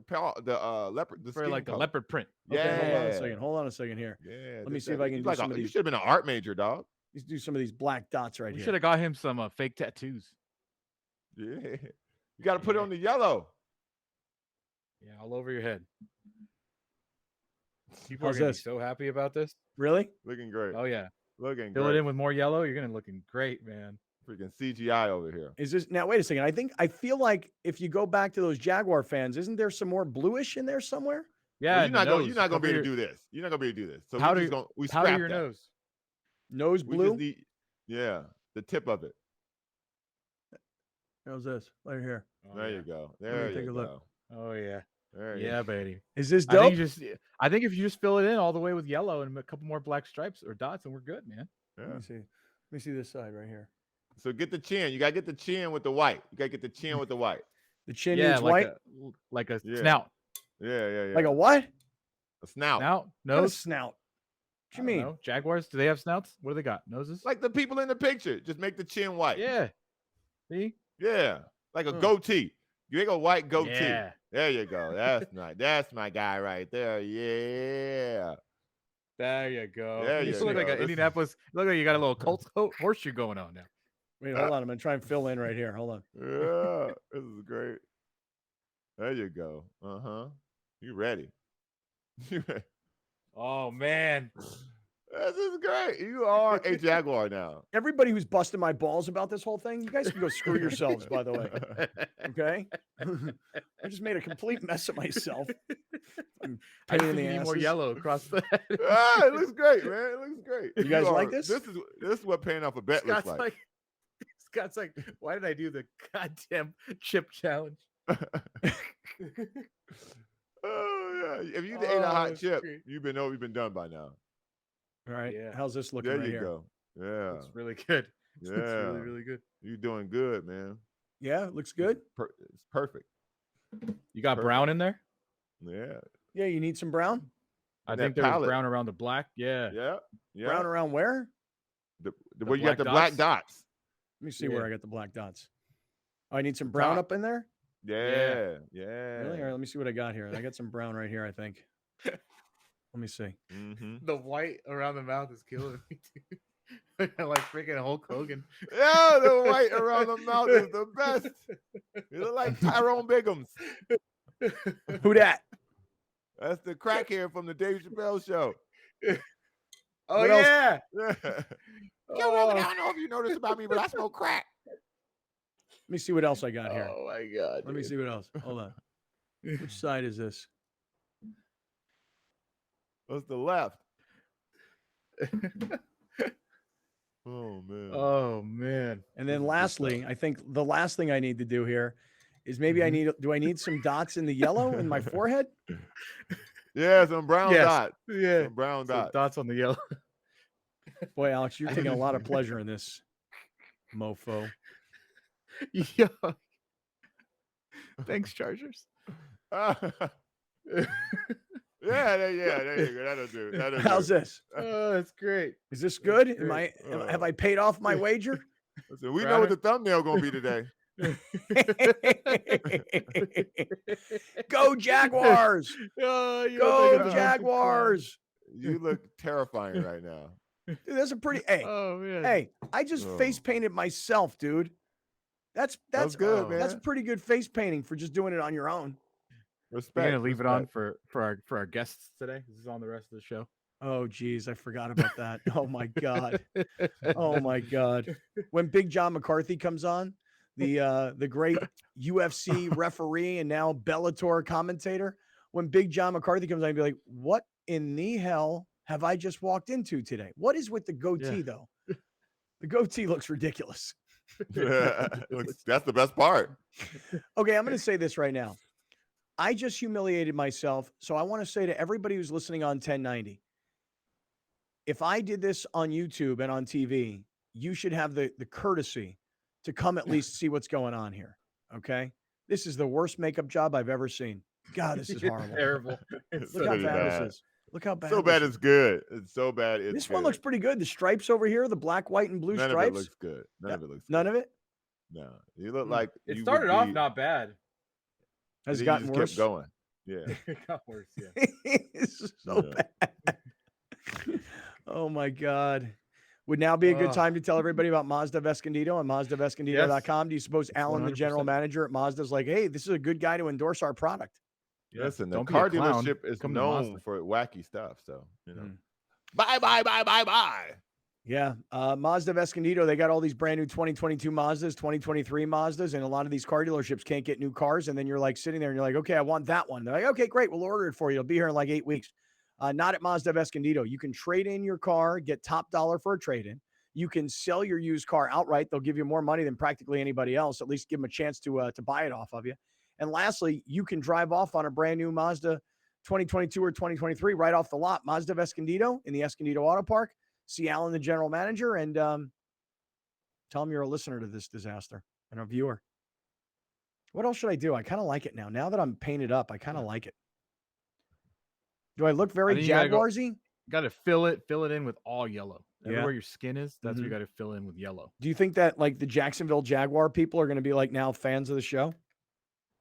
leopard, the For skin like the color. leopard print. Okay, hold on a Yeah. second. Hold on a second here. Yeah. Let me this- see if I can you do like some of You these. should have been an art major, dog. Let's do some of these black dots right We here. should have got him some fake tattoos. Yeah. You gotta put it on the yellow. Yeah, all over your head. People How's are gonna this? be so happy about this. Really? Looking great. Oh yeah, Looking fill great. it in with more yellow. You're gonna looking great, man. Freaking CGI over here. Is this now? Wait a second. I feel like if you go back to those Jaguar fans, isn't there some more bluish in there somewhere? Yeah, Well, and the you're not gonna be cover able to do this. You're not gonna be able to do this. So Powder- we powder scrap your that. nose. Nose We blue. just need, yeah, the tip of it. How's this? Right here. Oh, There yeah. you go. me There take you a look. go. Oh yeah, There you yeah, go. baby. Is this I dope? think if you just fill it in all the way with yellow and a couple more black stripes or dots, and we're good, man. Yeah. Let me see. Let me see this side right here. So get the chin. You gotta get the chin with the white. You gotta get the chin with the white. The chin Yeah, needs white. like a Yeah. snout. Yeah. Like a what? a snout. Snout, Not a nose. snout. What I you don't mean? know. Jaguars? Do they have snouts? What do they got? Noses? Like the people in the picture. Just make the chin white. Yeah. See? Yeah. Like a Huh. goatee. You make a white goatee. Yeah. There you go. That's nice. That's my guy right there. Yeah. There you go. There you you look like go. an This- Indianapolis. Look like you got a little Colts horseshoe going on now. Wait, hold on. I'm gonna try and fill in right here. Hold on. Yeah. This is great. There you go. Uh-huh. You ready? You ready? Oh man. This is great. You are a Jaguar now. Everybody who's busting my balls about this whole thing, you guys can go screw yourselves. By the way, okay? I just made a complete mess of myself. I Pain in think the you need more asses. yellow across the head. It looks great, man. It looks great. You guys like this? This is what paying off a bet looks like. Scott's like, why did I do the goddamn chip challenge? Oh yeah. If you ate a hot chip, you've been done by now. All right. Yeah. How's this looking There right you here? go. Yeah. It's really good. Yeah. It's really, really good. You're doing good, man. Yeah, looks good. It's perfect. You got brown in there? Yeah. Yeah, you need some brown? I think there was brown around the black. Yeah. Yeah. Yeah. Brown around where? Where you got the black dots. Let me see where I got the black dots. Oh, I need some brown up in there? Yeah. Really? All right, let me see what I got here. I got some brown right here, I think. Let me see. Mm-hmm. The white around the mouth is killing me, dude. Like freaking Hulk Hogan. Yeah, the white around the mouth is the best. You look like Tyrone Biggums. Who that? That's the crackhead from the Dave Chappelle show. Oh, What yeah. Joe Rogan, I don't know if you noticed about me, but I smoke crack. Let me see what else I got here. Oh, my God. Let me see what else. Hold on. Which side is this? That's the left. Oh, man. Oh, man. And then lastly, I think the last thing I need to do here is maybe do I need some dots in the yellow in my forehead? Yeah, some brown dots. Yeah. Some brown Some dots. dots on the yellow. Boy, Alex, you're taking a lot of pleasure in this mofo. Yeah. Thanks, Chargers. There you go. That'll do. How's this? Oh, that's great. Is this good? Have I paid off my wager? Listen, we know what the thumbnail gonna be today. Go Jaguars! Oh, Go Jaguars! You look terrifying right now. Dude, that's a pretty. Hey, oh man. Hey, I just face painted myself, dude. That's good, man. That's pretty good face painting for just doing it on your own. Respect. We're gonna leave it on for our guests today. This is on the rest of the show. Oh geez, I forgot about that. Oh my god. Oh my god. When Big John McCarthy comes on, the great UFC referee and now Bellator commentator, when Big John McCarthy comes on, I'd be like, what in the hell have I just walked into today? What is with the goatee though? The goatee looks ridiculous. That's the best part. Okay, I'm going to say this right now. I just humiliated myself. So I want to say to everybody who's listening on 1090, if I did this on YouTube and on TV, you should have the courtesy to come at least see what's going on here. Okay. This is the worst makeup job I've ever seen. God, this is horrible. Terrible. Look how bad this is. Look how bad. So bad it's good. It's so bad it's This good. one looks pretty good. The stripes over here, the black, white, and blue None stripes. of it looks good. None of it looks good. None of it? No. You look like It you started would off be- not bad. Has it then you gotten just worse? kept going. Yeah. It got worse, yeah. It's so bad. Oh my God. Would now be a good time to tell everybody about Mazda of Escondido and MazdaofEscondido.com. Do you suppose Alan, the general 100%. manager at Mazda, is like, hey, this is a good guy to endorse our product? Listen, the Don't be a car clown. dealership is Come to known Mazda. for wacky stuff. So, you know. Mm. Bye. Yeah. Mazda of Escondido, they got all these brand new 2022 Mazdas, 2023 Mazdas, and a lot of these car dealerships can't get new cars. And then you're like sitting there and you're like, okay, I want that one. They're like, okay, great. We'll order it for you. It'll be here in like 8 weeks. Not at Mazda of Escondido. You can trade in your car, get top dollar for a trade-in. You can sell your used car outright. They'll give you more money than practically anybody else. At least give them a chance to buy it off of you. And lastly, you can drive off on a brand new Mazda 2022 or 2023 right off the lot. Mazda of Escondido in the Escondido Auto Park. See Alan, the general manager, and tell him you're a listener to this disaster and a viewer. What else should I do? I kind of like it now. Now that I'm painted up, I kind of like it. Do I look very Jaguarsy? Got to fill it in with all yellow. Yeah. Everywhere your skin is, that's what you got to fill in with yellow. Do you think that like the Jacksonville Jaguar people are going to be like now fans of the show?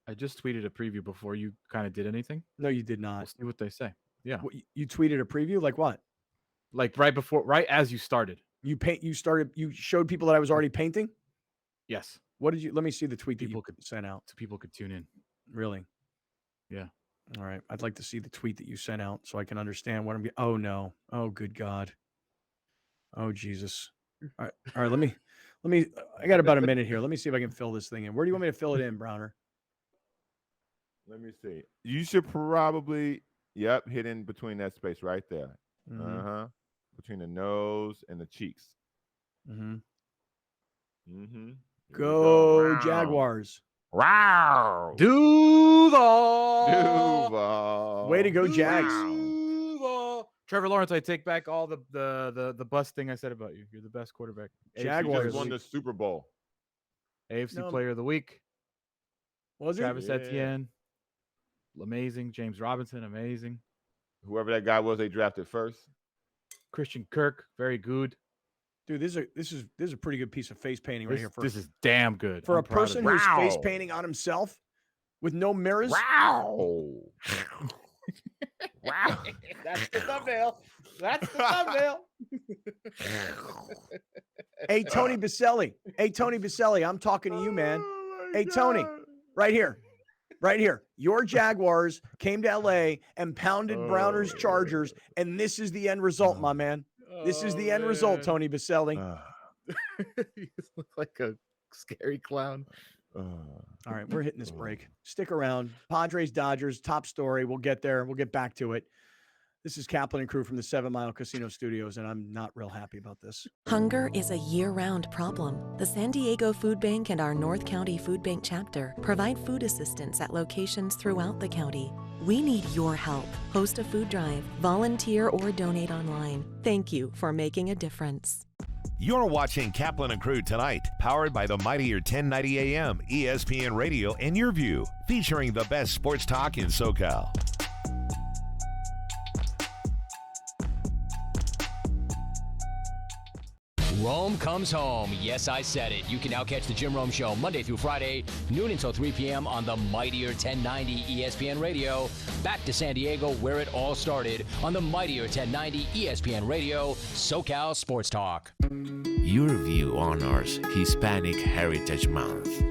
I just tweeted a preview before you kind of did anything. No, you did not. We'll see what they say. Yeah. What, you tweeted a preview? Like what? Like right as you started. You showed people that I was already painting? Yes. What did you, let me see the tweet People that you sent out. So people could tune in. Really? Yeah. All right. I'd like to see the tweet that you sent out so I can understand what I'm getting. Oh no. Oh, good God. Oh, Jesus. All right. Let me, I got about a minute here. Let me see if I can fill this thing in. Where do you want me to fill it in, Browner? Let me see. You should probably, hit in between that space right there. Mhm. Between the nose and the cheeks. Mm-hmm. Mm-hmm. Go Jaguars. Wow. Duval. Way to go, Jags. Duval. Trevor Lawrence, I take back all the bust thing I said about you. You're the best quarterback. Jaguars. You just won the Super Bowl. AFC Player of the Week. Was Travis it? Etienne. Amazing. James Robinson, amazing. Whoever that guy was, they drafted first. Christian Kirk, very good. Dude, this is a pretty good piece of face painting right here. This is damn good. For I'm a proud of person it. who's face painting on himself with no mirrors. Wow. Wow. That's the thumbnail. That's the thumbnail. Hey, Tony Baselli. I'm talking to you, man. Hey, Tony, right here. Your Jaguars came to LA and pounded Browner's Chargers, and this is the end result, my man. This is the end result, Tony Baselli. You look like a scary clown. All right, we're hitting this break. Stick around. Padres, Dodgers, top story. We'll get there. We'll get back to it. This is Kaplan and crew from the 7 Mile Casino Studios, and I'm not real happy about this. Hunger is a year-round problem. The San Diego Food Bank and our North County Food Bank chapter provide food assistance at locations throughout the county. We need your help. Host a food drive, volunteer, or donate online. Thank you for making a difference. You're watching Kaplan and Crew tonight, powered by the mightier 1090 AM, ESPN Radio, and Your View, featuring the best sports talk in SoCal. Rome comes home. Yes, I said it. You can now catch the Jim Rome Show Monday through Friday, noon until 3 p.m. on the mightier 1090 ESPN Radio. Back to San Diego, where it all started, on the mightier 1090 ESPN Radio, SoCal Sports Talk. Your View honors Hispanic Heritage Month.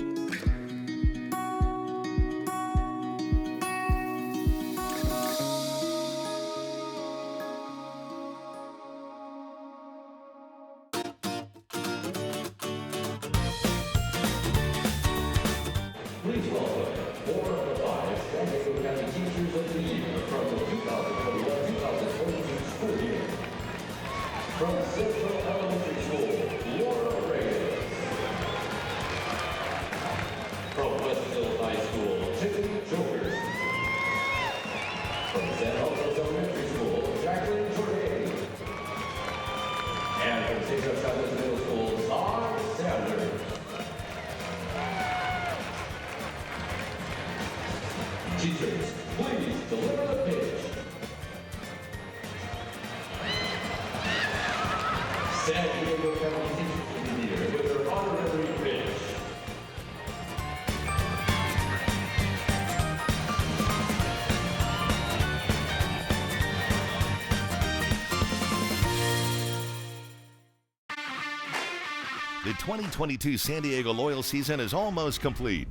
The 2022 San Diego Loyal season is almost complete.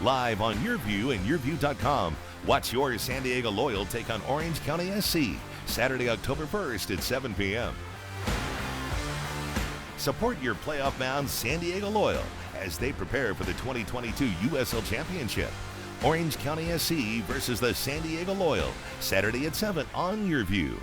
Live on Your View and YourView.com, watch your San Diego Loyal take on Orange County SC, Saturday, October 1st at 7 p.m. Support your playoff-bound San Diego Loyal as they prepare for the 2022 USL Championship. Orange County SC versus the San Diego Loyal, Saturday at 7 on Your View.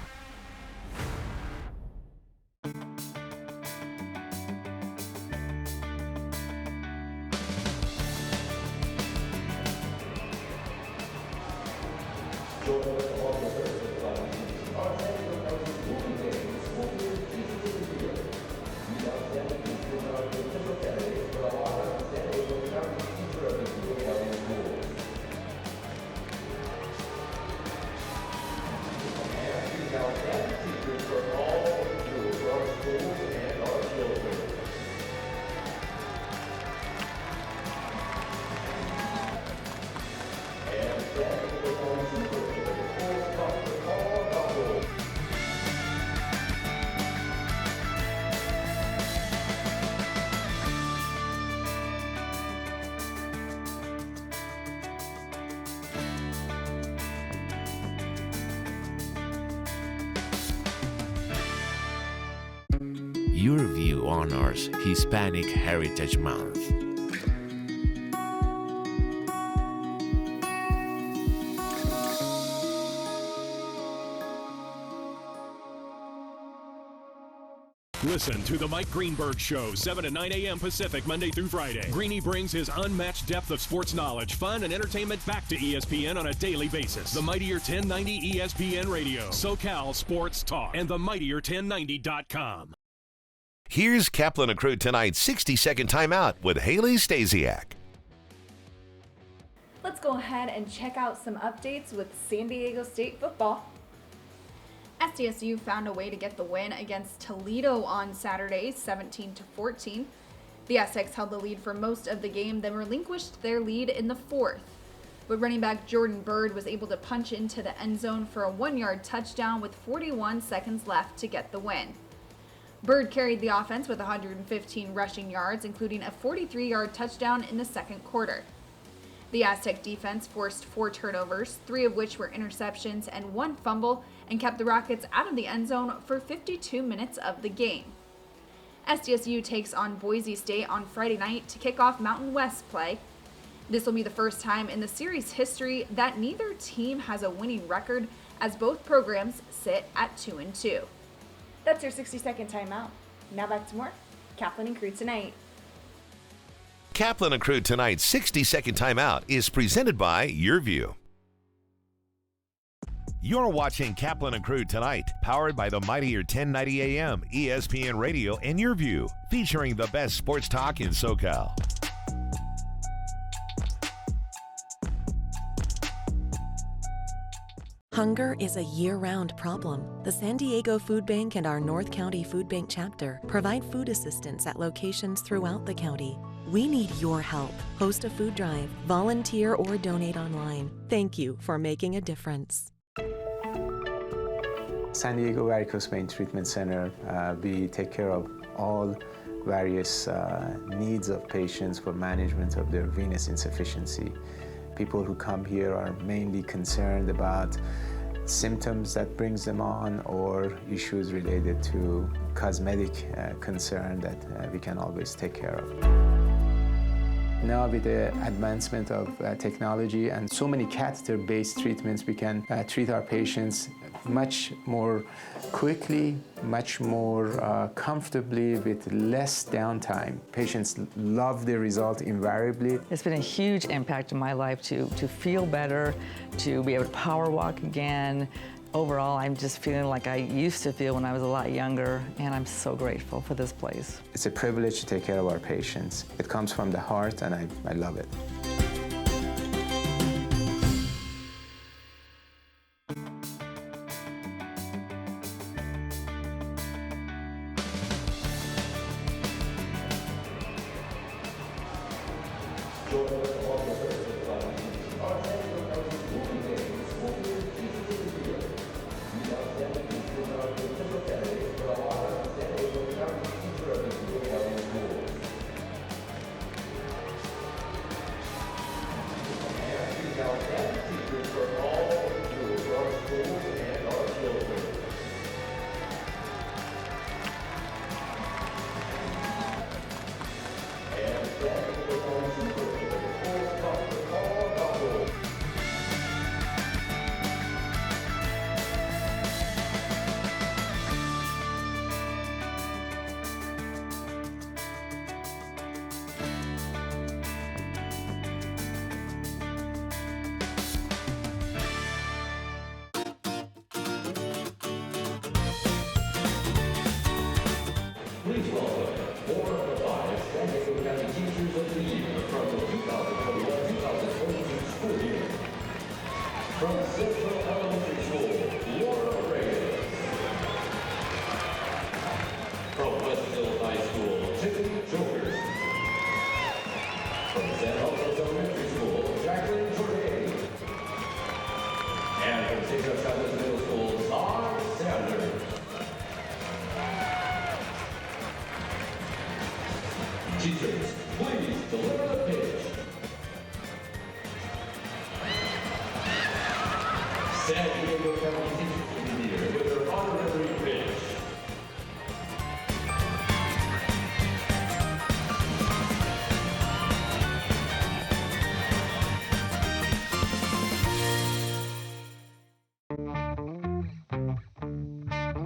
Your View honors Hispanic Heritage Month. Listen to The Mike Greenberg Show, 7 to 9 a.m. Pacific, Monday through Friday. Greeny brings his unmatched depth of sports knowledge, fun, and entertainment back to ESPN on a daily basis. The Mightier 1090 ESPN Radio, SoCal Sports Talk, and themightier1090.com. Here's Kaplan and Crew tonight's 60-second timeout with Haley Stasiak. Let's go ahead and check out some updates with San Diego State football. SDSU found a way to get the win against Toledo on Saturday, 17-14. The Aztecs held the lead for most of the game, then relinquished their lead in the fourth. But running back Jordan Byrd was able to punch into the end zone for a 1-yard touchdown with 41 seconds left to get the win. Byrd carried the offense with 115 rushing yards, including a 43-yard touchdown in the second quarter. The Aztec defense forced 4 turnovers, 3 of which were interceptions and 1 fumble, and kept the Rockets out of the end zone for 52 minutes of the game. SDSU takes on Boise State on Friday night to kick off Mountain West play. This will be the first time in the series history that neither team has a winning record, as both programs sit at 2-2. That's your 60-second timeout. Now back to more Kaplan and Crew tonight. Kaplan and Crew tonight's 60-second timeout is presented by YourView. You're watching Kaplan and Crew tonight, powered by the Mightier 1090 AM, ESPN Radio, and YourView, featuring the best sports talk in SoCal. Hunger is a year-round problem. The San Diego Food Bank and our North County Food Bank chapter provide food assistance at locations throughout the county. We need your help. Host a food drive, volunteer, or donate online. Thank you for making a difference. San Diego Varicose Vein Treatment Center, we take care of all various needs of patients for management of their venous insufficiency. People who come here are mainly concerned about symptoms that brings them on or issues related to cosmetic concern that we can always take care of. Now with the advancement of technology and so many catheter-based treatments, we can treat our patients much more quickly, much more comfortably with less downtime. Patients love the result invariably. It's been a huge impact in my life to feel better, to be able to power walk again. Overall, I'm just feeling like I used to feel when I was a lot younger, and I'm so grateful for this place. It's a privilege to take care of our patients. It comes from the heart, and I love it.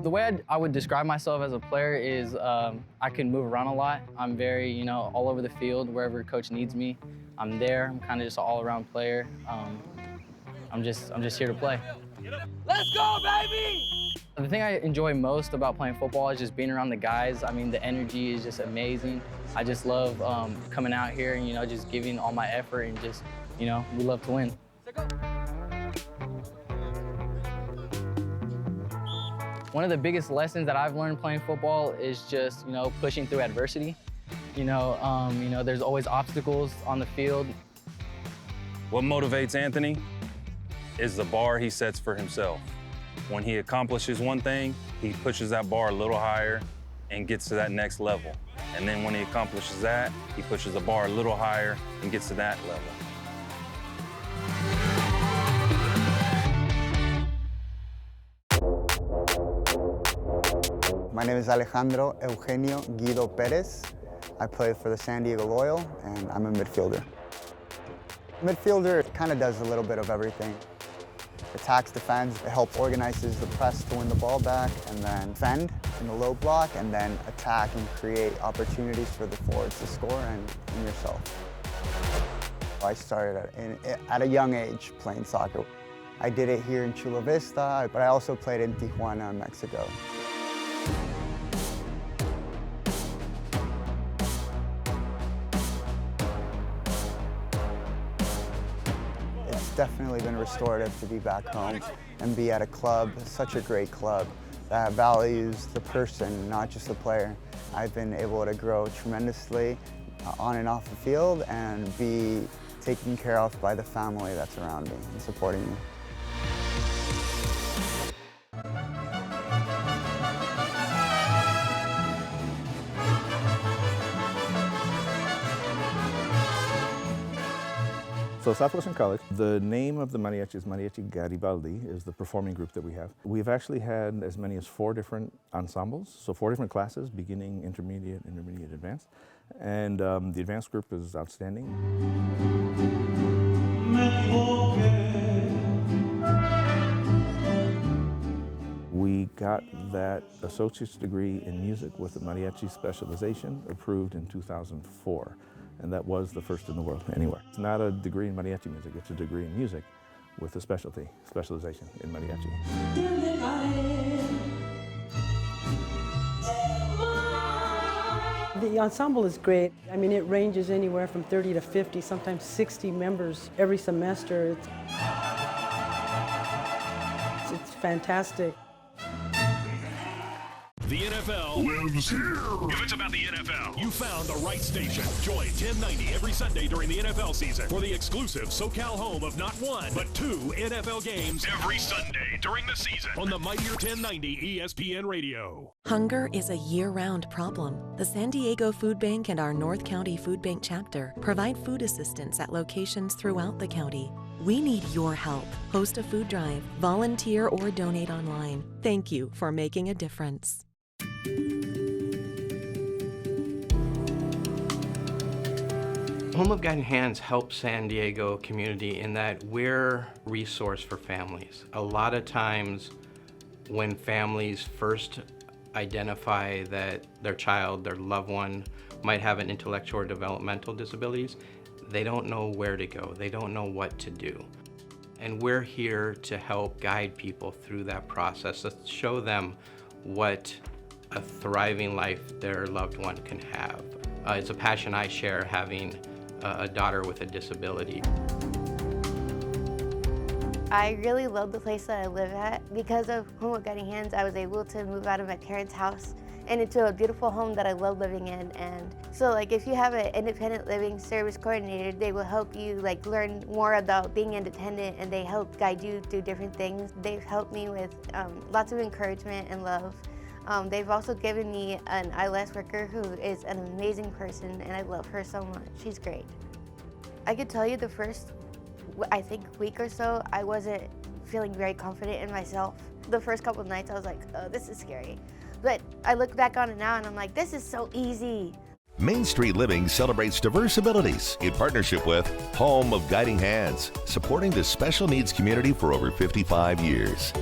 The way I would describe myself as a player is I can move around a lot. I'm very, all over the field. Wherever coach needs me, I'm there. I'm kind of just an all-around player. I'm just here to play. Let's go, baby! The thing I enjoy most about playing football is just being around the guys. I mean, the energy is just amazing. I just love coming out here and, just giving all my effort and just, we love to win. One of the biggest lessons that I've learned playing football is just, pushing through adversity. There's always obstacles on the field. What motivates Anthony is the bar he sets for himself. When he accomplishes one thing, he pushes that bar a little higher and gets to that next level. And then when he accomplishes that, he pushes the bar a little higher and gets to that level. My name is Alejandro Eugenio Guido Perez. I play for the San Diego Loyal, and I'm a midfielder. Midfielder kind of does a little bit of everything. Attacks, defends, it helps organizes the press to win the ball back, and then defend in the low block, and then attack and create opportunities for the forwards to score and yourself. I started at a young age playing soccer. I did it here in Chula Vista, but I also played in Tijuana, Mexico. It's definitely been restorative to be back home and be at a club, such a great club that values the person, not just the player. I've been able to grow tremendously on and off the field and be taken care of by the family that's around me and supporting me. So Southwestern College, the name of the mariachi is Mariachi Garibaldi, is the performing group that we have. We've actually had as many as 4 different ensembles, so 4 different classes, beginning, intermediate, advanced. And the advanced group is outstanding. We got that associate's degree in music with a mariachi specialization approved in 2004. And that was the first in the world anywhere. It's not a degree in mariachi music, it's a degree in music with a specialization in mariachi. The ensemble is great. I mean, it ranges anywhere from 30 to 50, sometimes 60 members every semester. It's fantastic. The NFL lives here. If it's about the NFL, you found the right station. Join 1090 every Sunday during the NFL season for the exclusive SoCal home of not 1, but 2 NFL games every Sunday during the season on the Mightier 1090 ESPN Radio. Hunger is a year-round problem. The San Diego Food Bank and our North County Food Bank chapter provide food assistance at locations throughout the county. We need your help. Host a food drive, volunteer, or donate online. Thank you for making a difference. Home of Guiding Hands helps San Diego community in that we're a resource for families. A lot of times when families first identify that their child, their loved one, might have an intellectual or developmental disabilities, they don't know where to go. They don't know what to do. And we're here to help guide people through that process, to show them what a thriving life their loved one can have. It's a passion I share, having a daughter with a disability. I really love the place that I live at. Because of Home of Guiding Hands, I was able to move out of my parents' house and into a beautiful home that I love living in. And so if you have an independent living service coordinator, they will help you learn more about being independent, and they help guide you through different things. They've helped me with lots of encouragement and love. They've also given me an ILS worker who is an amazing person, and I love her so much. She's great. I could tell you the first, week or so, I wasn't feeling very confident in myself. The first couple of nights I was like, oh, this is scary. But I look back on it now and I'm like, this is so easy. Main Street Living celebrates diverse abilities in partnership with Home of Guiding Hands, supporting the special needs community for over 55 years.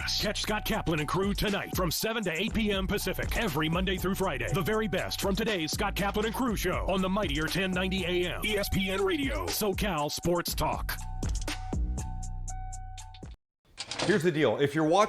this. Catch Scott Kaplan and crew tonight from 7 to 8 p.m. Pacific, every Monday through Friday. The very best from today's Scott Kaplan and crew show on the mightier 1090 AM. ESPN Radio, SoCal Sports Talk. Here's the deal. If you're watching